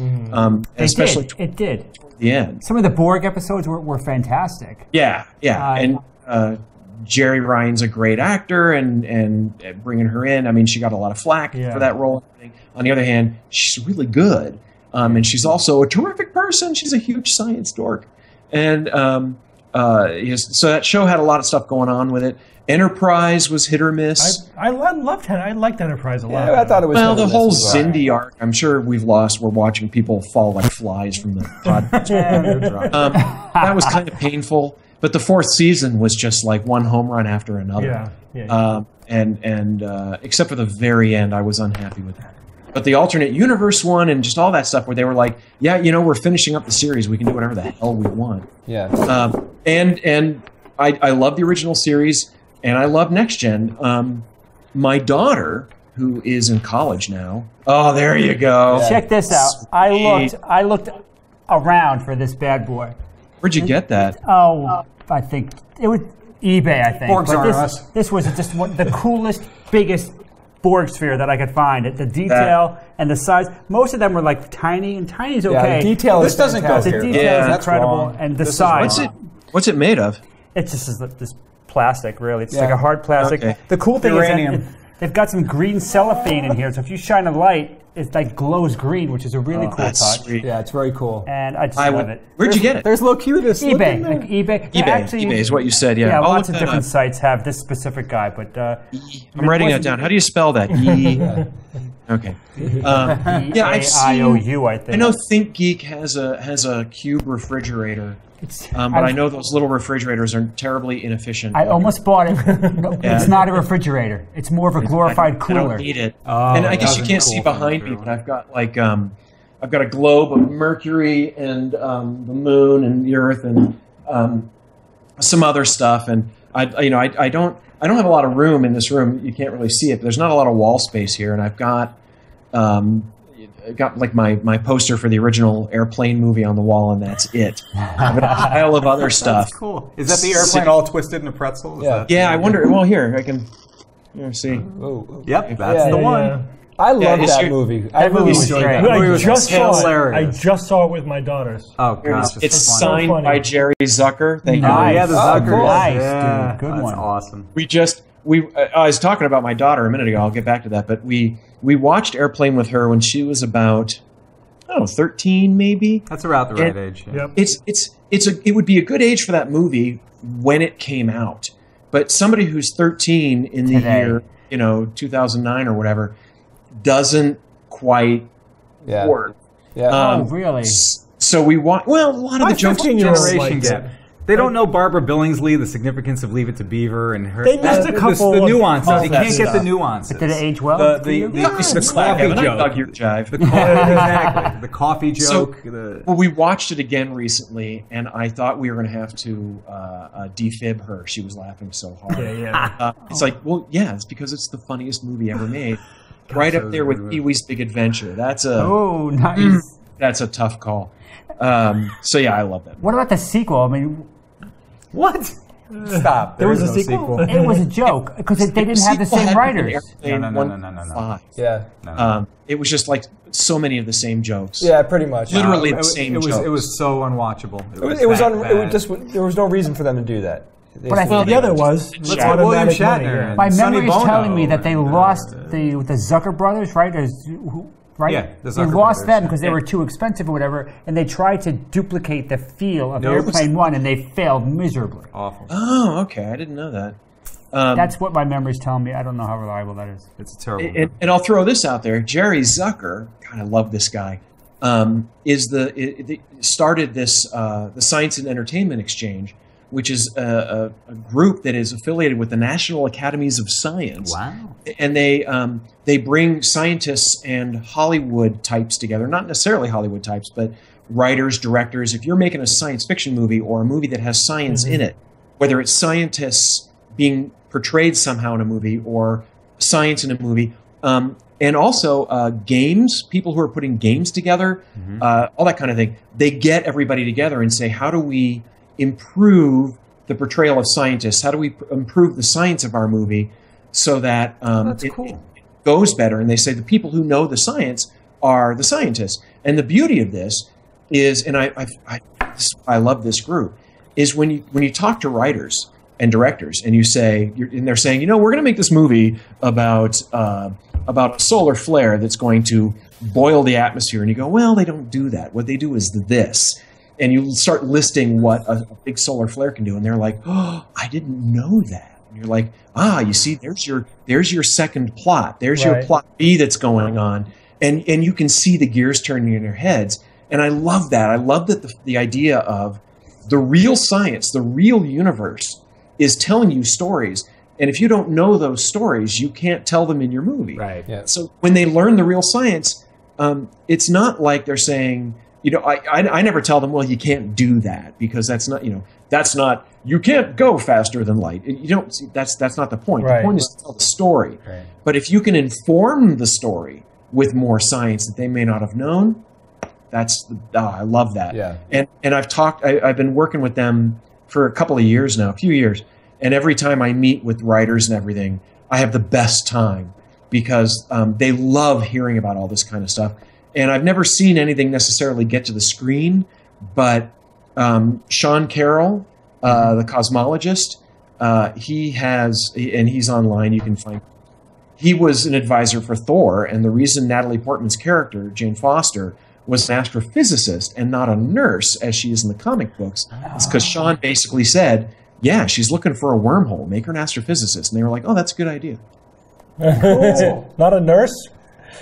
S6: especially
S4: It did.
S6: toward the end.
S4: Some of the Borg episodes were fantastic.
S6: Yeah, and Jerry Ryan's a great actor, and bringing her in, I mean, she got a lot of flack for that role. On the other hand, she's really good, and she's also a terrific person. She's a huge science dork, and so that show had a lot of stuff going on with it. Enterprise was hit or miss.
S2: I liked Enterprise a lot.
S3: Yeah, I thought it was.
S6: Well, the whole Xindi arc, I'm sure we're watching people fall like flies from the podcast. That was kind of painful. But the 4th season was just like one home run after another.
S2: Yeah.
S6: And except for the very end, I was unhappy with that. But the alternate universe one and just all that stuff where they were like, we're finishing up the series. We can do whatever the hell we want.
S3: Yeah.
S6: And I love the original series, and I love Next Gen. My daughter, who is in college now. Oh, there you go.
S4: Check this out. I looked around for this bad boy.
S6: Where'd you get that?
S4: Oh, I think it was eBay. I think.
S5: Borgs
S4: But
S5: aren't us.
S4: this was just the coolest, biggest Borg sphere that I could find. The detail and the size. Most of them were like tiny, and tiny is okay.
S3: the detail
S5: This
S3: is
S5: doesn't go
S3: fantastic.
S4: The
S5: here.
S4: detail
S6: Yeah,
S4: is
S5: that's
S4: incredible,
S5: wrong.
S4: and the
S5: This is
S4: size.
S6: What's it made of?
S4: It's just this plastic, really. It's like a hard plastic.
S6: Okay.
S4: The cool thing
S5: Uranium.
S4: is They've got some green cellophane in here, so if you shine a light, it like glows green, which is a really cool touch.
S6: Sweet.
S3: Yeah, it's very cool.
S4: And I just love it.
S6: Where'd you get it?
S3: There's Locutus.
S4: eBay. Like eBay.
S6: eBay is what you said, yeah.
S4: Yeah,
S6: I'll
S4: lots
S6: look
S4: of
S6: that
S4: different
S6: up.
S4: sites have this specific guy, but
S6: I'm writing that down. How do you spell that? Okay. Yeah, I've seen.
S4: EAIOU, I think.
S6: I know ThinkGeek has a cube refrigerator, but I know those little refrigerators are terribly inefficient.
S4: I almost bought it. No, it's not a refrigerator. It's more of a glorified
S6: I
S4: cooler.
S6: don't need it.
S5: Oh,
S6: And I guess you
S5: doesn't
S6: can't
S5: cool
S6: see
S5: things
S6: behind me,
S5: through.
S6: but I've got like I've got a globe of Mercury and the moon and the Earth and some other stuff. And I don't have a lot of room in this room. You can't really see it, but there's not a lot of wall space here. And I've got like my poster for the original Airplane movie on the wall, and that's it. I've got a pile of other stuff.
S5: That's cool. Is that the airplane all twisted in a pretzel? Is
S3: Yeah.
S5: that-
S6: Yeah, I wonder. Well, here I can. See.
S5: Yep, that's the one.
S2: Yeah.
S3: I love
S6: is
S3: that
S6: your-
S3: movie. I
S4: That movie
S3: really
S4: was
S3: enjoyed
S4: great.
S3: that.
S2: I
S3: movie was
S2: just saw it. I
S5: hilarious.
S2: just saw it with my daughters.
S5: Oh gosh,
S6: It's
S5: so
S6: signed
S2: funny.
S6: by Jerry Zucker. Thank
S4: Nice.
S6: you.
S5: yeah, the
S3: Oh,
S5: Zuckers.
S3: cool.
S4: Nice,
S5: Yeah,
S4: dude. Good
S5: that's
S4: one.
S5: awesome.
S6: I was talking about my daughter a minute ago. I'll get back to that, but we watched Airplane with her when she was about 13 maybe.
S5: That's about the right
S6: And-
S5: age. Yeah.
S2: Yep.
S6: It would be a good age for that movie when it came out. But somebody who's 13 in the
S4: Today.
S6: year 2009 or whatever doesn't quite
S3: Yeah.
S6: work.
S3: Yeah.
S4: Oh, really?
S6: So we want a lot of the jokes.
S2: 15-year-olds
S5: Generation
S2: liked
S5: gap.
S2: it.
S5: They don't know Barbara Billingsley, the significance of Leave It to Beaver, and her.
S2: They missed a couple
S5: The
S2: of
S5: nuances. You
S6: that
S5: can't get the
S6: stuff.
S5: nuances.
S4: Did it age well?
S5: The,
S4: for
S5: the,
S4: you?
S5: the,
S6: Yeah,
S5: the
S6: I
S5: coffee
S6: dug
S5: joke.
S6: your jive.
S5: The coffee, exactly. The coffee
S6: So-
S5: joke.
S6: Well, we watched it again recently, and I thought we were going to have to defib her. She was laughing so hard.
S2: Yeah.
S6: It's like, well, yeah, it's because it's the funniest movie ever made. Right up there with Pee-wee's Big Adventure. That's
S4: Oh, nice.
S6: a tough call. So yeah, I love that.
S4: What about the sequel? I mean,
S5: What? Stop.
S2: There was
S5: is
S2: a
S5: no
S2: sequel?
S4: it was a joke because they didn't have the
S6: Sequel
S4: same
S6: had
S4: writers.
S6: Airplane
S5: No.
S6: 1.5.
S3: Yeah.
S6: It was just like so many of the same jokes.
S3: Yeah, pretty much.
S6: Literally
S5: It
S6: the
S5: was-
S6: same
S5: it was
S6: jokes.
S5: it was so unwatchable.
S3: It was
S5: that
S3: it
S5: bad.
S3: just there was no reason for them to do that.
S4: But I think
S2: The other was
S5: Let's get William
S2: automatic money.
S5: Shatner
S2: Yeah.
S5: and
S4: my
S5: Sonny
S4: memory is
S5: Bono
S4: telling me that they
S5: and,
S4: lost the Zucker brothers, right? Right?
S5: Yeah, the
S4: they
S5: Zucker
S4: lost
S5: brothers,
S4: them because they
S5: yeah.
S4: were too expensive or whatever, and they tried to duplicate the feel of
S5: No, it was-
S4: Airplane 1, and they failed miserably.
S5: Awful.
S6: Oh, okay. I didn't know that.
S4: That's what my memory's telling me. I don't know how reliable that is.
S5: It's a terrible.
S6: And I'll throw this out there. Jerry Zucker, God, I love this guy. Started this the Science and Entertainment Exchange, which is a group that is affiliated with the National Academies of Science.
S5: Wow.
S6: And they bring scientists and Hollywood types together. Not necessarily Hollywood types, but writers, directors. If you're making a science fiction movie or a movie that has science in it, whether it's scientists being portrayed somehow in a movie or science in a movie, and also games, people who are putting games together, all that kind of thing. They get everybody together and say, how do we improve the portrayal of scientists? How do we improve the science of our movie so that it goes better? And they say the people who know the science are the scientists. And the beauty of this is, and I love this group, is when you talk to writers and directors and you say, and they're saying, we're going to make this movie about a solar flare that's going to boil the atmosphere. And you go, well, they don't do that. What they do is this. And you start listing what a big solar flare can do. And they're like, oh, I didn't know that. And you're like, you see, there's your second plot. There's your
S2: Right.
S6: plot B that's going on. And you can see the gears turning in their heads. And I love that. I love that the idea of the real science, the real universe is telling you stories. And if you don't know those stories, you can't tell them in your movie.
S5: Right.
S3: Yeah.
S6: So when they learn the real science, it's not like they're saying, I never tell them, well, you can't do that because that's not, you can't go faster than light. You don't, that's not the point.
S2: Right.
S6: The point is to tell the story.
S5: Right.
S6: But if you can inform the story with more science that they may not have known, I love that.
S3: Yeah.
S6: And I've been working with them for a couple of years now, a few years. And every time I meet with writers and everything, I have the best time because they love hearing about all this kind of stuff. And I've never seen anything necessarily get to the screen, but Sean Carroll, the cosmologist, he has, and he's online, you can find, he was an advisor for Thor, and the reason Natalie Portman's character, Jane Foster, was an astrophysicist and not a nurse, as she is in the comic books, is because Sean basically said, yeah, she's looking for a wormhole. Make her an astrophysicist. And they were like, oh, that's a good idea.
S2: Cool. Not a nurse?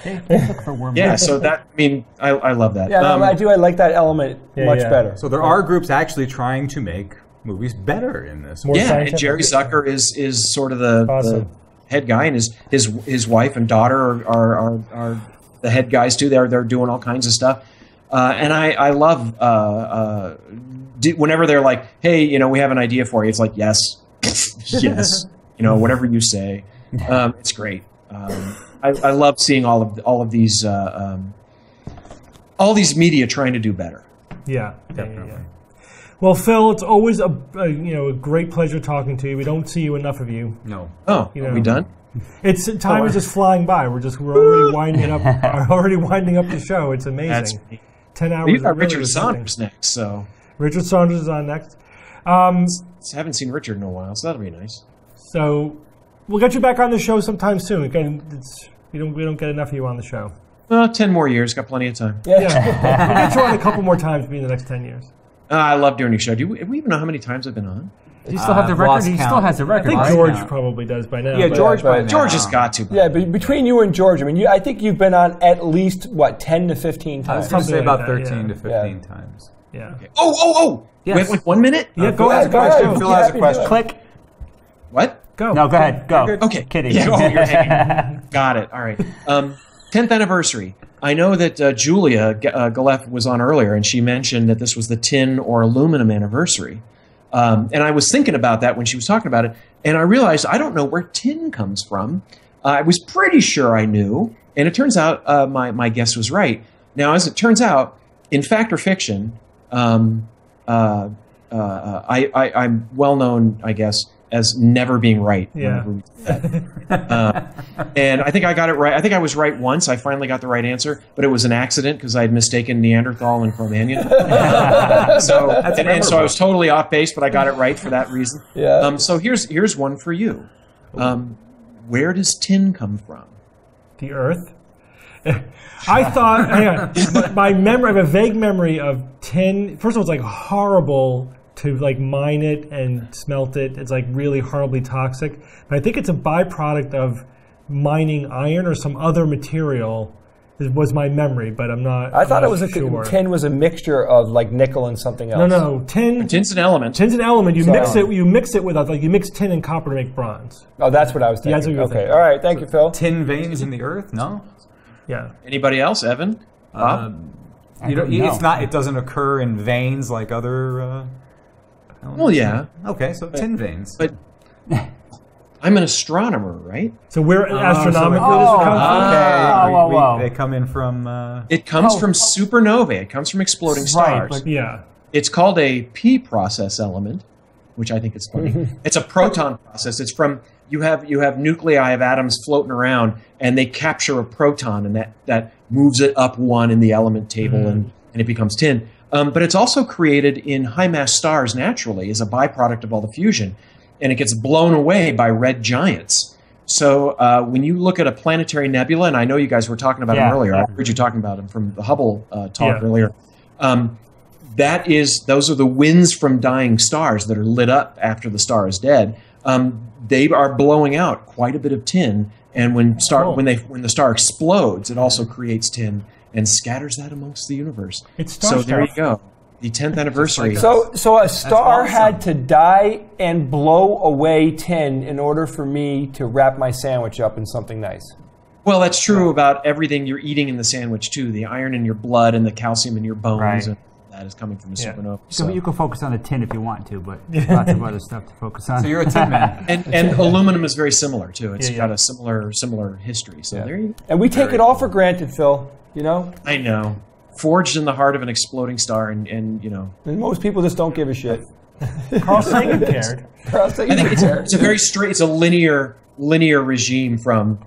S4: They look for wormholes.
S6: Yeah, so that, I mean, I love that.
S3: Yeah, no, I do. I like that element much better.
S5: So there are groups actually trying to make movies better in this.
S2: More
S6: Yeah, and
S2: scientific?
S6: Jerry Zucker is sort of the head guy, and his wife and daughter are the head guys too. They're doing all kinds of stuff, and I love whenever they're like, hey, you know, we have an idea for you. It's like, yes, yes, you know, whatever you say. It's great. I love seeing all of these media trying to do better.
S2: Yeah, definitely. Yeah. Well, Phil, it's always a great pleasure talking to you. We don't see you enough of you.
S5: No.
S6: Oh,
S2: You know.
S6: are we done?
S2: Time is just flying by. We're already winding up. Already winding up the show. It's amazing.
S6: That's me.
S2: 10 hours.
S6: We've got
S2: really
S6: Richard
S2: was nothing.
S6: Saunders next, so
S2: Richard Saunders is on next.
S6: haven't seen Richard in a while, so that'll be nice.
S2: So we'll get you back on the show sometime soon. Again, we don't get enough of you on the show.
S6: 10 more years, got plenty of time.
S2: Yeah, we'll get you on a couple more times in the next 10 years.
S6: I love doing your show. Do we even know how many times I've been on?
S4: Do you still have the record?
S5: lost
S4: He
S5: count.
S4: still has the
S2: I
S4: record.
S2: think
S4: right?
S2: George
S4: Yeah.
S2: probably does by now.
S3: Yeah,
S2: but-
S3: George.
S5: but-
S6: George has got to.
S3: Yeah, but between you and George, I mean, I think you've been on at least 10 to 15
S5: I was
S3: times.
S5: going to say
S2: Something
S5: about
S2: like that,
S5: 13 to
S3: yeah.
S5: 15 times.
S2: Yeah.
S6: Oh!
S4: Yes.
S6: Wait, like 1 minute?
S2: Yeah, go
S3: Phil has
S2: ahead.
S3: a
S2: Go
S3: question.
S2: ahead.
S5: Phil has a question.
S4: Click.
S6: What?
S2: Go.
S4: No, go ahead. Go.
S6: Okay.
S4: Kidding.
S6: Yeah, oh, you're hanging. Got it. All right. 10th anniversary. I know that Julia Galeff was on earlier, and she mentioned that this was the tin or aluminum anniversary. And I was thinking about that when she was talking about it, and I realized I don't know where tin comes from. I was pretty sure I knew, and it turns out my guess was right. Now, as it turns out, in fact or fiction, I'm well known, I guess, as never being right.
S2: Yeah.
S6: whenever we do that. And I think I got it right. I think I was right once. I finally got the right answer, but it was an accident because I had mistaken Neanderthal and Cro-Magnon. So I was totally off base, but I got it right for that reason.
S3: Yeah.
S6: So here's one for you. Where does tin come from?
S2: The Earth. I thought, hang on, my memory, I have a vague memory of tin. First of all, it's like horrible to like mine it and smelt it. It's like really horribly toxic. But I think it's a byproduct of mining iron or some other material. Was my memory, but I'm not.
S3: I thought
S2: I'm
S3: it was
S2: not sure.
S3: tin was a mixture of like nickel and something else.
S2: No, tin.
S6: Tin's an element.
S2: Tin's an element. You
S3: Sorry.
S2: mix it. You mix it with like you mix tin and copper to make bronze.
S3: Oh, that's what I was thinking.
S2: that's what you were
S3: okay,
S2: thinking.
S3: all right. Thank you, Phil.
S5: Tin veins in the earth? No.
S2: Yeah.
S6: Anybody else? Evan? Bob?
S5: You know,
S4: don't know.
S5: it's not. It doesn't occur in veins like other.
S6: Well, yeah,
S5: Okay, so tin veins.
S6: but I'm an astronomer, right?
S2: So where astronomically
S4: so-
S2: does it come from?
S5: Okay,
S4: whoa.
S5: they come in from.
S6: It comes from supernovae. It comes from exploding stars.
S4: but-
S2: Yeah.
S6: It's called a P process element, which I think is funny. It's a proton process. It's from you have nuclei of atoms floating around, and they capture a proton, and that moves it up one in the element table, and it becomes tin. But it's also created in high mass stars naturally as a byproduct of all the fusion, and it gets blown away by red giants. So when you look at a planetary nebula, and I know you guys were talking about them earlier. I heard you talking about them from the Hubble talk earlier. Those are the winds from dying stars that are lit up after the star is dead. They are blowing out quite a bit of tin, and when the star explodes, it also creates tin and scatters that amongst the universe.
S2: It's star
S6: so there you
S2: stuff.
S6: go, the 10th anniversary.
S3: So a star
S5: awesome.
S3: had to die and blow away tin in order for me to wrap my sandwich up in something nice.
S6: Well, that's true about everything you're eating in the sandwich too. The iron in your blood and the calcium in your bones,
S4: Right.
S6: and that is coming from the
S2: Yeah.
S6: supernova.
S4: So you can focus on the tin if you want to, but lots of other stuff to focus on.
S5: So you're a tin man.
S6: And aluminum is very similar too. It's
S2: Yeah,
S6: got
S2: yeah.
S6: a similar history. So there you.
S3: And we take it all for granted, Phil. You know,
S6: I know, forged in the heart of an exploding star, and you know.
S3: and most people just don't give a shit.
S2: Carl Sagan cared.
S3: I think
S6: I think it's a very straight. It's a linear regime from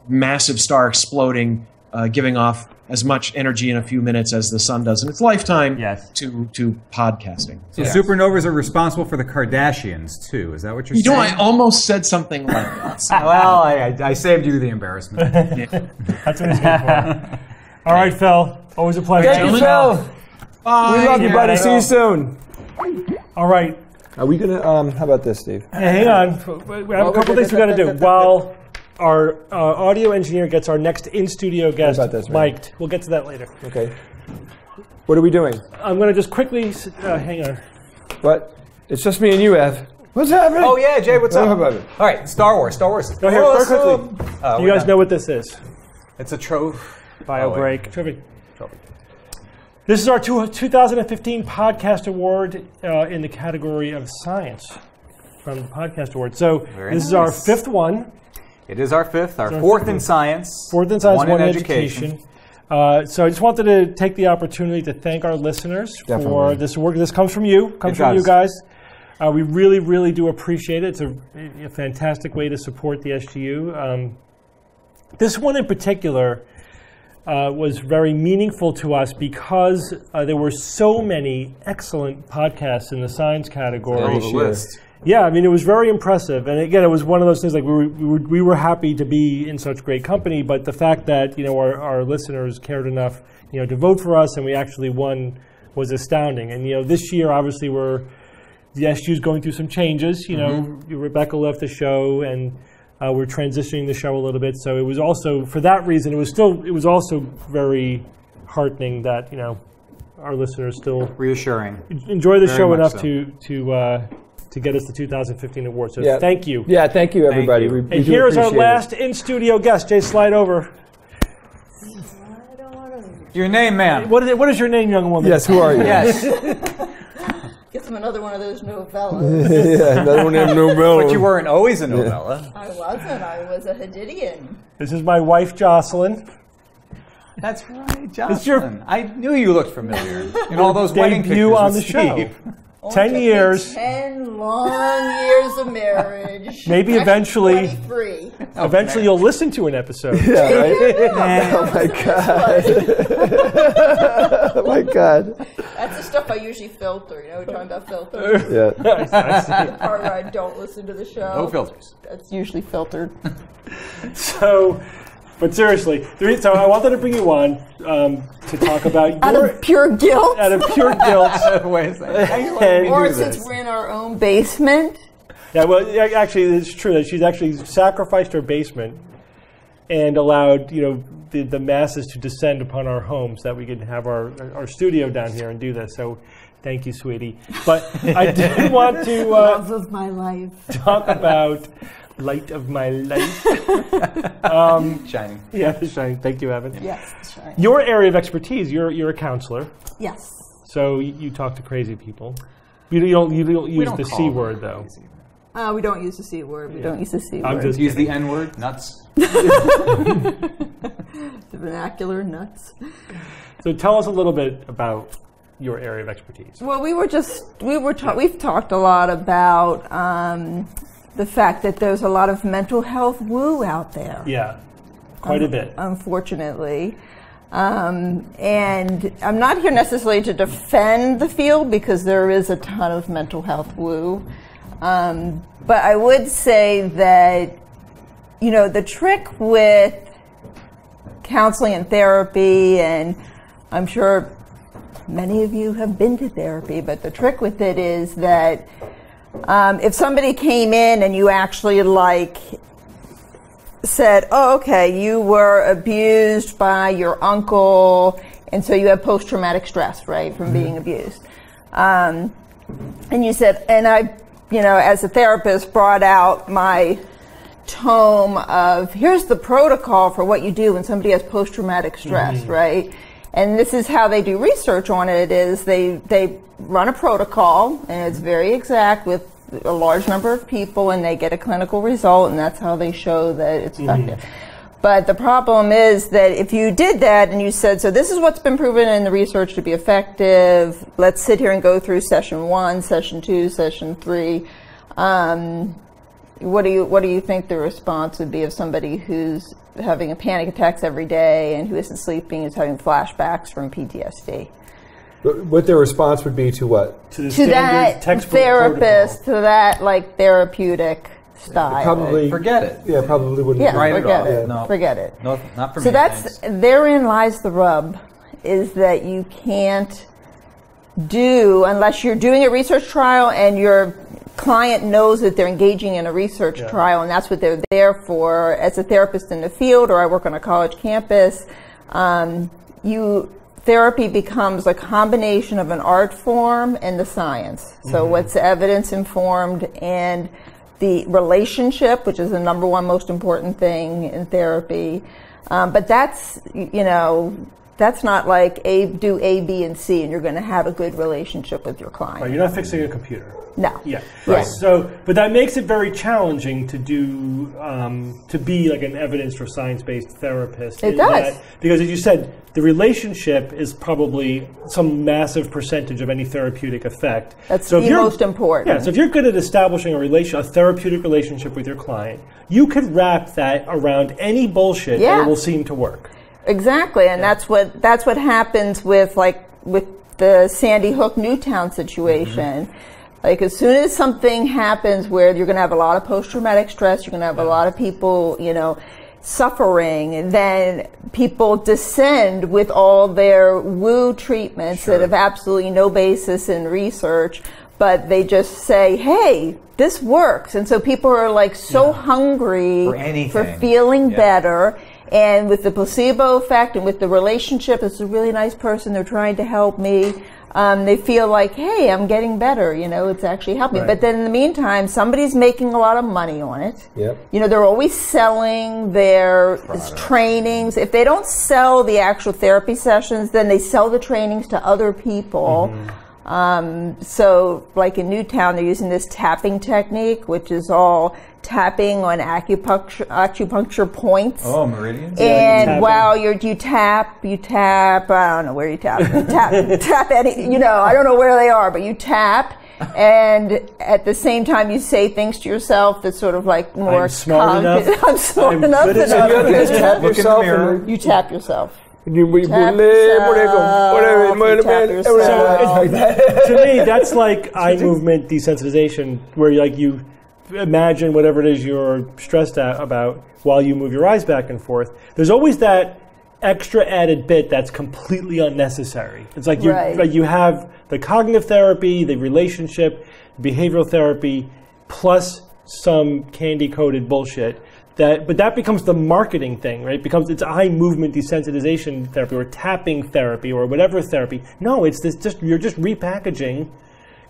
S6: massive star exploding, giving off as much energy in a few minutes as the sun does in its lifetime to podcasting.
S5: So supernovas are responsible for the Kardashians, too. Is that what you're saying?
S6: You know, I almost said something like that.
S5: Well, I saved you the embarrassment.
S2: That's what he's good for. All right, Phil. Always a pleasure.
S3: Thank you, Phil.
S6: Bye.
S3: We love you, buddy. See you soon.
S2: All right.
S3: Are we gonna? How about this, Steve?
S2: Hang on. We have a couple things we got to do while our audio engineer gets our next in-studio guest mic'd. We'll get to that later.
S3: Okay. What are we doing?
S2: I'm going to just quickly hang on.
S3: What? It's just me and you, Ev. What's happening?
S5: Oh, yeah, Jay, what's up?
S3: About it?
S5: All right, Star Wars. Star Wars.
S2: Go here, very quickly. Do you guys know what this is?
S5: It's a trove.
S2: Bio break. Trophy. This is our 2015 Podcast Award in the category of science from the Podcast Award. So this is our fifth one.
S5: It is our fifth, our fourth in science.
S2: Fourth in science, one in education. So I just wanted to take the opportunity to thank our listeners for this work. This comes from you. Comes from you guys. We really, really do appreciate it. It's a fantastic way to support the SGU. This one in particular was very meaningful to us because there were so many excellent podcasts in the science category. Yeah, I mean, it was very impressive. And again, it was one of those things like we were happy to be in such great company, but the fact that, you know, our listeners cared enough, you know, to vote for us and we actually won was astounding. And, you know, this year, obviously, the SGU is going through some changes. You know, Rebecca left the show and we're transitioning the show a little bit. So it was also, for that reason, it was also very heartening that, you know, our listeners still
S5: reassuring
S2: enjoy the show enough to get us the 2015 award. So thank you.
S3: Yeah, thank you, everybody. We
S2: and here is our last in-studio guest. Jay, slide over.
S5: Your name, ma'am.
S2: What is your name, young woman?
S3: Yes, who are you?
S5: Yes.
S7: Get them another one of those novellas.
S3: Yeah, another one of them novellas.
S5: But you weren't always a novella.
S7: I wasn't. I was a Hadidian.
S2: This is my wife, Jocelyn.
S5: That's right, Jocelyn. I knew you looked familiar in all those wedding pictures
S2: debut on the
S5: Steve.
S2: show. 10 years.
S7: 10 long years of marriage.
S2: Maybe eventually.
S7: 23.
S2: Eventually, you'll listen to an episode.
S3: Yeah, right? Oh my god! Oh my god!
S7: That's the stuff I usually filter. You know, we're talking about filters.
S3: Yeah.
S7: The part where I don't listen to the show.
S5: No filters.
S7: That's usually filtered.
S2: But seriously, so I wanted to bring you on to talk about
S7: out of pure guilt.
S2: Out of pure guilt.
S5: Wait a second.
S7: Or since we're in our own basement.
S2: Yeah, well, actually, it's true that she's actually sacrificed her basement and allowed, you know, the masses to descend upon our homes so that we could have our studio down here and do this. So, thank you, sweetie. But I did want to
S7: love of my life.
S2: Talk about light of my life.
S5: Shining.
S2: Yeah, the shining. Thank you, Evan.
S7: Yes, shining.
S2: Your area of expertise. You're a counselor.
S7: Yes.
S2: So you talk to crazy people. You don't use the C word though.
S7: We don't use the C word. We don't use the C word.
S2: I'm just
S5: use the N word. Nuts.
S7: The vernacular nuts.
S2: So tell us a little bit about your area of expertise.
S7: Well, we've talked a lot about the fact that there's a lot of mental health woo out there.
S2: Yeah, quite a bit.
S7: Unfortunately. And I'm not here necessarily to defend the field because there is a ton of mental health woo. But I would say that, you know, the trick with counseling and therapy, and I'm sure many of you have been to therapy, but the trick with it is that if somebody came in and you actually said, oh, okay, you were abused by your uncle, and so you have post-traumatic stress, right, from being abused. And you said, and I, you know, as a therapist, brought out my tome of, here's the protocol for what you do when somebody has post-traumatic stress, right? And this is how they do research on it, is they run a protocol, and it's very exact with a large number of people, and they get a clinical result, and that's how they show that it's effective. But the problem is that if you did that and you said, so this is what's been proven in the research to be effective, let's sit here and go through session 1, session 2, session 3, what do you think the response would be of somebody who's having panic attacks every day and who isn't sleeping is having flashbacks from PTSD.
S3: What their response would be to what?
S2: To
S7: that therapist, to that like therapeutic style.
S3: Probably
S5: forget it.
S3: Yeah, probably wouldn't.
S7: Yeah,
S5: write
S7: forget
S5: it
S7: it.
S5: off. No.
S7: Forget it.
S5: No, not for me.
S7: So that's therein lies the rub, is that you can't do unless you're doing a research trial and your client knows that they're engaging in a research trial, and that's what they're there for. As a therapist in the field, or I work on a college campus, therapy becomes a combination of an art form and the science. So what's evidence informed, and the relationship, which is the number one most important thing in therapy. But that's, that's not like do A, B, and C, and you're going to have a good relationship with your client.
S2: Right, you're not fixing a computer.
S7: No.
S2: Yeah.
S7: Right.
S2: So, but that makes it very challenging to do, to be like an evidence or science-based therapist.
S7: It does.
S2: Because as you said, the relationship is probably some massive percentage of any therapeutic effect.
S7: That's the most important.
S2: Yeah. So if you're good at establishing a therapeutic relationship with your client, you could wrap that around any bullshit and it will seem to work.
S7: Exactly, and that's what happens with the Sandy Hook Newtown situation. Like as soon as something happens where you're going to have a lot of post-traumatic stress, you're going to have a lot of people, suffering, and then people descend with all their woo treatments that have absolutely no basis in research, but they just say, hey, this works. And so people are like so hungry for feeling better. And with the placebo effect and with the relationship, it's a really nice person, they're trying to help me. They feel like, hey, I'm getting better, it's actually helping.
S3: Right.
S7: But then in the meantime, somebody's making a lot of money on it.
S3: Yep.
S7: They're always selling their trainings. If they don't sell the actual therapy sessions, then they sell the trainings to other people. So like in Newtown, they're using this tapping technique, which is all tapping on acupuncture points.
S5: Oh, meridians.
S7: And while you tap, I don't know where you tap. Tap any, I don't know where they are, but you tap. And at the same time, you say things to yourself that's sort of like more
S2: I'm smart enough.
S7: I'm smart enough.
S3: You tap yourself.
S7: You tap yourself.
S2: To me, that's like eye movement desensitization, where you imagine whatever it is you're stressed about while you move your eyes back and forth. There's always that extra added bit that's completely unnecessary. It's like you have the cognitive therapy, the relationship, behavioral therapy, plus some candy-coated bullshit. But that becomes the marketing thing, right? It's eye movement desensitization therapy or tapping therapy or whatever therapy. No, it's you're just repackaging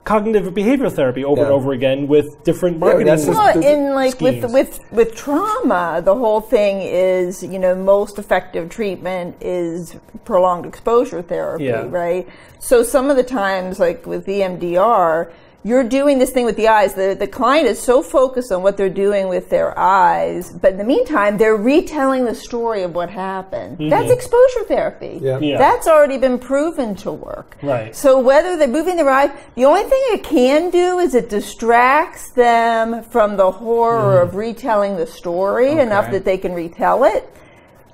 S2: cognitive behavioral therapy over and over again with different marketing schemes.
S7: With trauma, the whole thing is, most effective treatment is prolonged exposure therapy, right? So some of the times, like with EMDR, you're doing this thing with the eyes. The client is so focused on what they're doing with their eyes, but in the meantime, they're retelling the story of what happened. That's exposure therapy. That's already been proven to work.
S2: Right.
S7: So whether they're moving their eyes, the only thing it can do is it distracts them from the horror of retelling the story enough that they can retell it.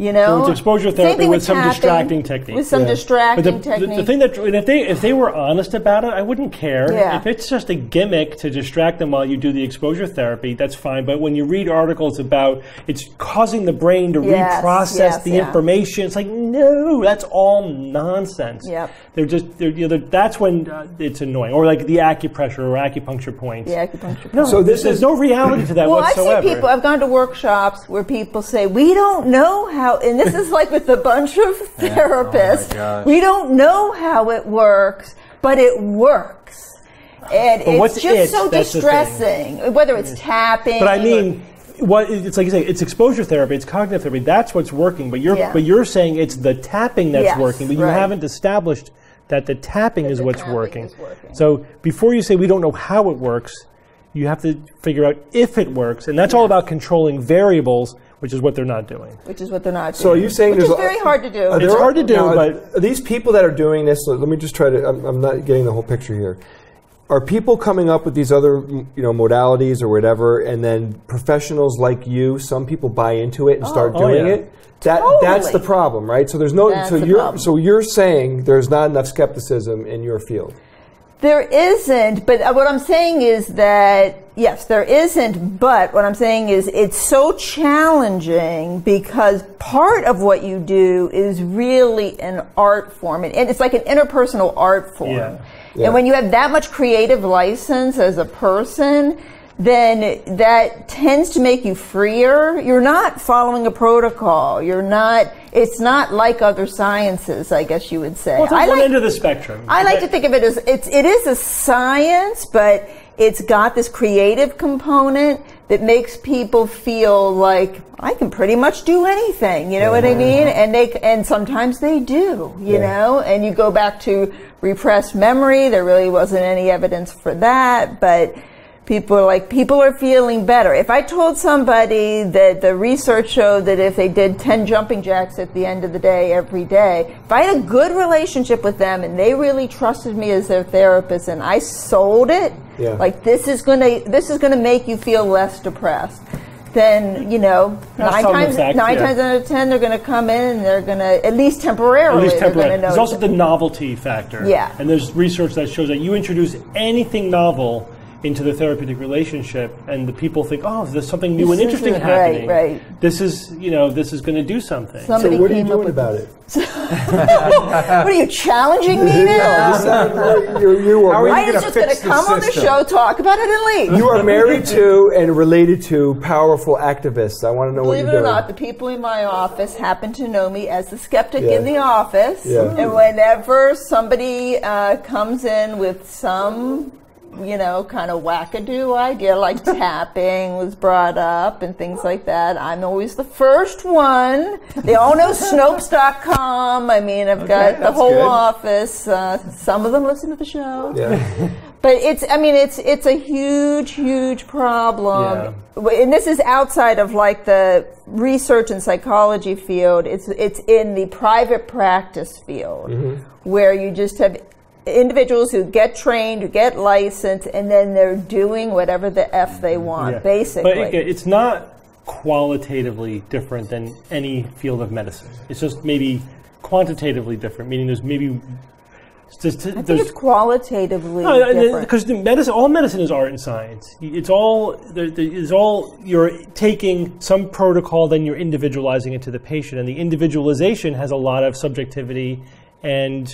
S2: So it's exposure therapy with some distracting techniques.
S7: With some distracting techniques.
S2: The thing that, if they were honest about it, I wouldn't care.
S7: Yeah.
S2: If it's just a gimmick to distract them while you do the exposure therapy, that's fine. But when you read articles about it's causing the brain to reprocess the information, it's like, no, that's all nonsense.
S7: Yep.
S2: That's when it's annoying. Or like the acupressure or acupuncture points.
S7: The acupuncture.
S2: No, so there's no reality to that whatsoever.
S7: I've seen people. I've gone to workshops where people say, we don't know how. And this is like with a bunch of therapists. We don't know how it works, but it works. And it's just so distressing, whether it's tapping.
S2: But I mean, it's like you say, it's exposure therapy, it's cognitive therapy. That's what's working. But you're saying it's the tapping that's working, but you haven't established that the tapping is what's working. So before you say we don't know how it works, you have to figure out if it works, and that's all about controlling variables, which is what they're not doing.
S3: So are you saying
S7: which is very hard to do?
S2: It's hard to do, but
S3: these people that are doing this, let me just try to, I'm not getting the whole picture here. are people coming up with these other, modalities or whatever, and then professionals like you, some people buy into it and start doing it? That's the problem, right? So there's no. So you're saying there's not enough skepticism in your field.
S7: There isn't, but what I'm saying is that, yes, there isn't, but what I'm saying is it's so challenging because part of what you do is really an art form, and it's like an interpersonal art form.
S2: Yeah.
S7: And when you have that much creative license as a person, then that tends to make you freer. You're not following a protocol. It's not like other sciences, I guess you would say.
S2: Well, it's on one end of the spectrum.
S7: I like to think of it as, it is a science, but it's got this creative component that makes people feel like I can pretty much do anything. You know what I mean? And sometimes they do, you know, and you go back to repressed memory. There really wasn't any evidence for that, but people are feeling better. If I told somebody that the research showed that if they did 10 jumping jacks at the end of the day, every day, if I had a good relationship with them and they really trusted me as their therapist and I sold it, like this is gonna make you feel less depressed, then, 9 times out of 10 they're gonna come in and they're gonna, at least temporarily.
S2: There's also the novelty factor.
S7: Yeah.
S2: And there's research that shows that you introduce anything novel into the therapeutic relationship, and the people think, oh, there's something new and interesting happening.
S7: Right.
S2: This is going to do something.
S3: So what are you doing about it?
S7: What are you challenging me now? I was just going to come on the show, talk about it, and leave.
S3: You are married to and related to powerful activists. I want to know what you're doing.
S7: Believe it or not, the people in my office happen to know me as the skeptic in the office. Yeah. And whenever somebody comes in with some kind of wackadoo idea, like tapping was brought up and things like that, I'm always the first one. They all know Snopes.com. I mean, I've got the whole office. Some of them listen to the show. Yeah. But it's a huge problem. Yeah. And this is outside of like the research and psychology field. It's in the private practice field, where you just have individuals who get trained, who get licensed, and then they're doing whatever the F they want, basically.
S2: But it's not qualitatively different than any field of medicine. It's just maybe quantitatively different, meaning there's maybe...
S7: I think it's qualitatively different.
S2: Because all medicine is art and science. It's all you're taking some protocol, then you're individualizing it to the patient, and the individualization has a lot of subjectivity and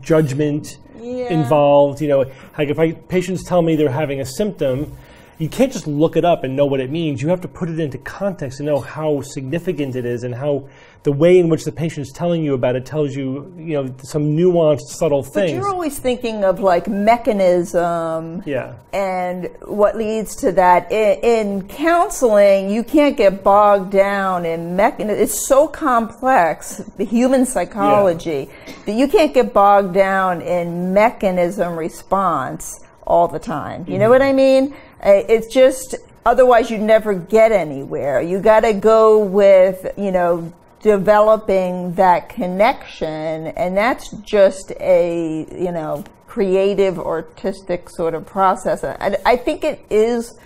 S2: judgment involved. Like if patients tell me they're having a symptom, you can't just look it up and know what it means. You have to put it into context and know how significant it is, and how the way in which the patient's telling you about it tells you, some nuanced, subtle things.
S7: But you're always thinking of like mechanism and what leads to that. In counseling, you can't get bogged down in mechanism. It's so complex, the human psychology, that you can't get bogged down in mechanism response all the time. You know what I mean? It's just, otherwise you'd never get anywhere. You got to go with, developing that connection, and that's just a, creative, artistic sort of process. I think it is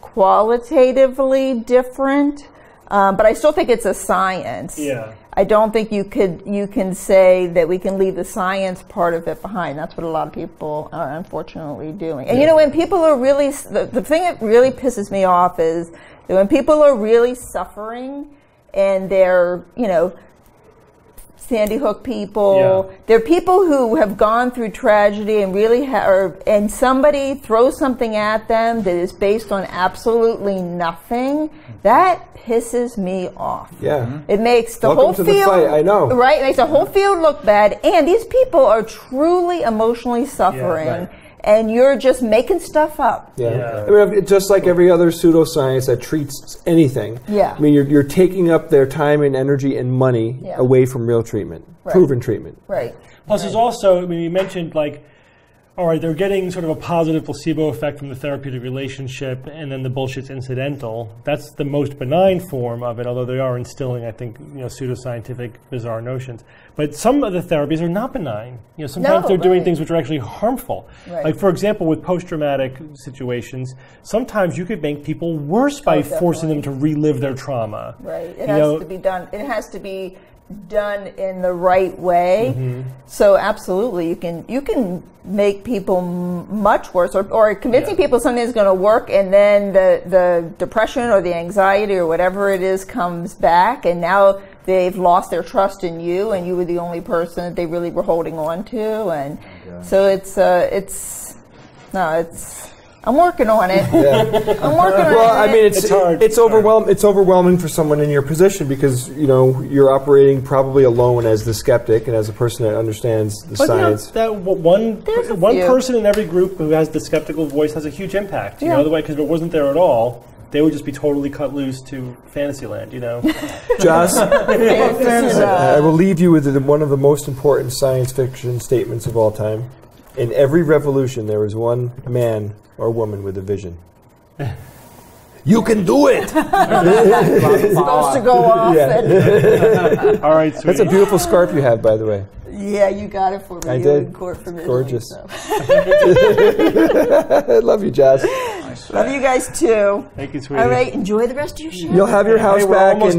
S7: qualitatively different, but I still think it's a science. Yeah. I don't think you can say that we can leave the science part of it behind. That's what a lot of people are unfortunately doing. And when people are really, the thing that really pisses me off is that when people are really suffering and they're, Sandy Hook people, they're people who have gone through tragedy and really and somebody throws something at them that is based on absolutely nothing. That pisses me off. Yeah. It makes the whole field, the fight, I know. Right? It makes the whole field look bad, and these people are truly emotionally suffering. Yeah, right. And you're just making stuff up.
S3: Yeah. I mean, just like every other pseudoscience that treats anything. Yeah. I mean, you're taking up their time and energy and money away from real treatment, proven treatment.
S7: Right.
S2: Plus, there's also, you mentioned like all right, they're getting sort of a positive placebo effect from the therapeutic relationship, and then the bullshit's incidental. That's the most benign form of it, although they are instilling, I think, pseudoscientific, bizarre notions. But some of the therapies are not benign. Sometimes they're doing things which are actually harmful. Right. Like, for example, with post-traumatic situations, sometimes you could make people worse by forcing them to relive their trauma.
S7: Right. It has to be done. It has to be done in the right way. Mm-hmm. So absolutely, you can make people much worse, or convincing people something is going to work, and then the depression or the anxiety or whatever it is comes back, and now they've lost their trust in you, and you were the only person that they really were holding on to, and so it's I'm working on it. Yeah. I'm working on it.
S3: Well, I mean, it's hard. It's overwhelming for someone in your position because you're operating probably alone as the skeptic and as a person that understands the science.
S2: That one person in every group who has the skeptical voice has a huge impact. Otherwise, because if it wasn't there at all, they would just be totally cut loose to Fantasyland.
S3: Joss, I will leave you with one of the most important science fiction statements of all time. In every revolution, there is one man or woman with a vision. You can do it!
S7: It's supposed to go off.
S3: Yeah. All right, sweetie. That's a beautiful scarf you have, by the way.
S7: Yeah, you got it for me.
S3: I did.
S7: In court from
S3: gorgeous.
S7: So.
S3: I love you, Jazz.
S7: Love you guys too.
S2: Thank you, sweetie.
S7: All right, enjoy the rest of your show.
S3: You'll have your house back in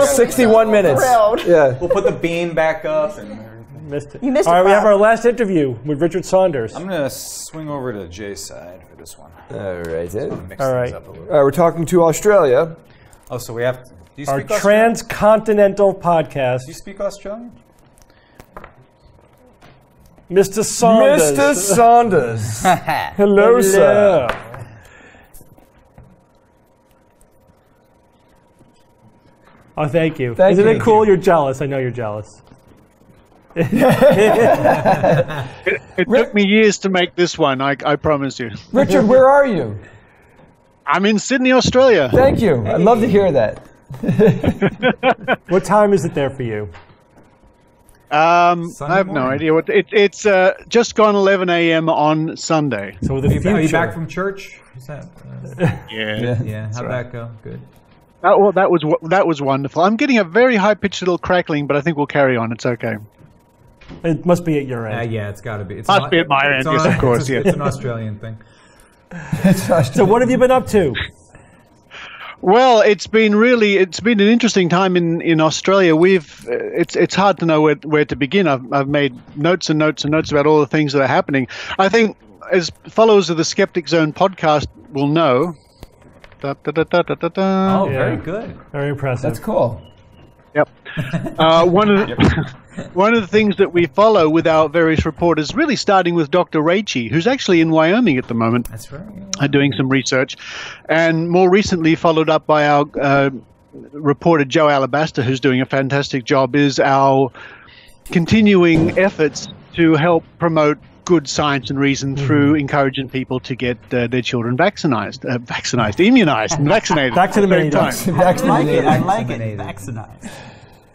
S3: 61 minutes.
S5: Yeah. We'll put the beam back up and.
S2: Missed it.
S7: You missed
S2: it. All right,
S7: Bob.
S2: we have our last interview with Richard Saunders.
S5: I'm going to swing over to Jay's side for this one.
S3: All right.
S2: All right.
S3: We're talking to Australia.
S5: Oh, so we have to. Do you
S2: our
S5: speak
S2: transcontinental podcast.
S5: Do you speak Australian?
S2: Mr. Saunders.
S3: Mr. Saunders. Hello, sir.
S2: Oh, thank you. Isn't it cool? You're jealous. I know you're jealous.
S8: It took me years to make this one, I promise you.
S3: Richard, where are you?
S8: I'm in Sydney, Australia.
S3: Thank you. I'd love to hear that.
S2: What time is it there for you?
S8: I have no idea. It's just gone 11 a.m. on Sunday.
S2: So
S5: are you back from church? Is that,
S8: Yeah.
S5: How'd that go? Good.
S8: That was wonderful. I'm getting a very high-pitched little crackling, but I think we'll carry on. It's okay.
S2: It must be at your end.
S5: Yeah, it's got to be.
S8: Must be at my end, yes, of course.
S5: It's an Australian thing.
S2: So what have you been up to?
S8: Well, it's been an interesting time in Australia. It's hard to know where to begin. I've made notes and notes and notes about all the things that are happening. I think as followers of the Skeptic Zone podcast will know.
S5: Very good.
S2: Very impressive.
S3: That's cool.
S8: Yep. One of the things that we follow with our various reporters, really starting with Dr. Raichi, who's actually in Wyoming at the moment.
S5: That's right.
S8: Doing some research. And more recently followed up by our reporter Joe Alabaster, who's doing a fantastic job, is our continuing efforts to help promote good science and reason through encouraging people to get their children immunized.
S2: Vaccinated.
S5: I like it.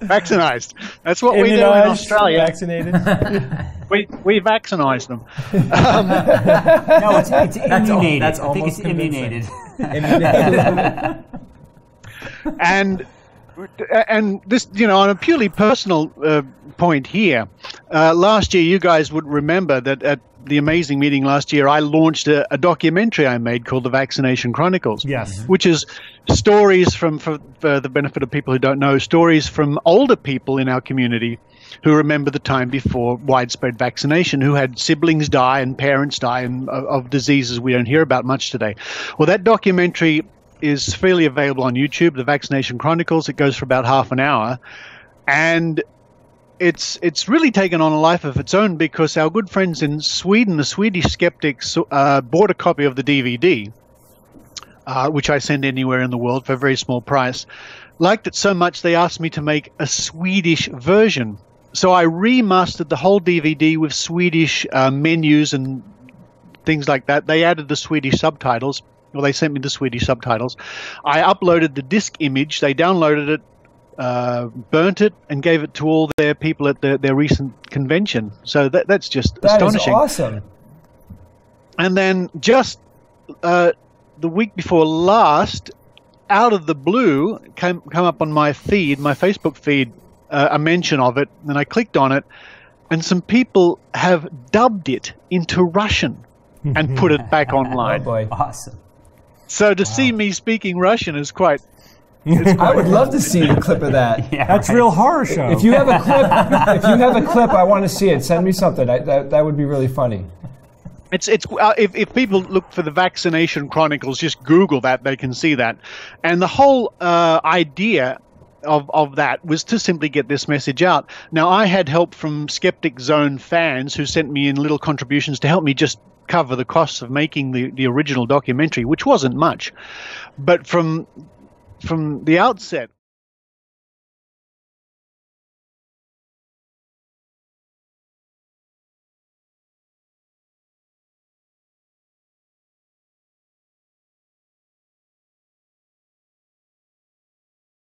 S8: Vaccinized. That's what we do in Australia.
S2: Vaccinated.
S8: We vaccinized them.
S4: No, it's immunated.
S5: That's
S4: I think it's
S5: almost
S4: immunated.
S8: And this, on a purely personal point here, last year you guys would remember that at the amazing meeting last year, I launched a documentary I made called The Vaccination Chronicles.
S2: Yes.
S8: Which is stories for the benefit of people who don't know, stories from older people in our community who remember the time before widespread vaccination, who had siblings die and parents die of diseases we don't hear about much today. Well, that documentary is freely available on YouTube, The Vaccination Chronicles. It goes for about half an hour. And it's really taken on a life of its own because our good friends in Sweden, the Swedish skeptics, bought a copy of the DVD, which I send anywhere in the world for a very small price. Liked it so much they asked me to make a Swedish version. So I remastered the whole DVD with Swedish menus and things like that. They added the Swedish subtitles. Well, they sent me the Swedish subtitles. I uploaded the disc image. They downloaded it burnt it and gave it to all their people at their recent convention. So that's just
S3: That is
S8: astonishing.
S3: awesome.
S8: And then just the week before last, out of the blue, come up on my feed, my Facebook feed, a mention of it, and I clicked on it, and some people have dubbed it into Russian and put it back online.
S3: Oh boy.
S4: Awesome.
S8: So to see me speaking Russian is quite.
S3: I would love to see a clip of that.
S4: Yeah,
S2: That's real horror show.
S3: If you have a clip, I want to see it. Send me something. That would be really funny.
S8: If people look for the Vaccination Chronicles, just Google that, they can see that. And the whole idea of that was to simply get this message out. Now, I had help from Skeptic Zone fans who sent me in little contributions to help me just cover the costs of making the original documentary, which wasn't much. But from the outset,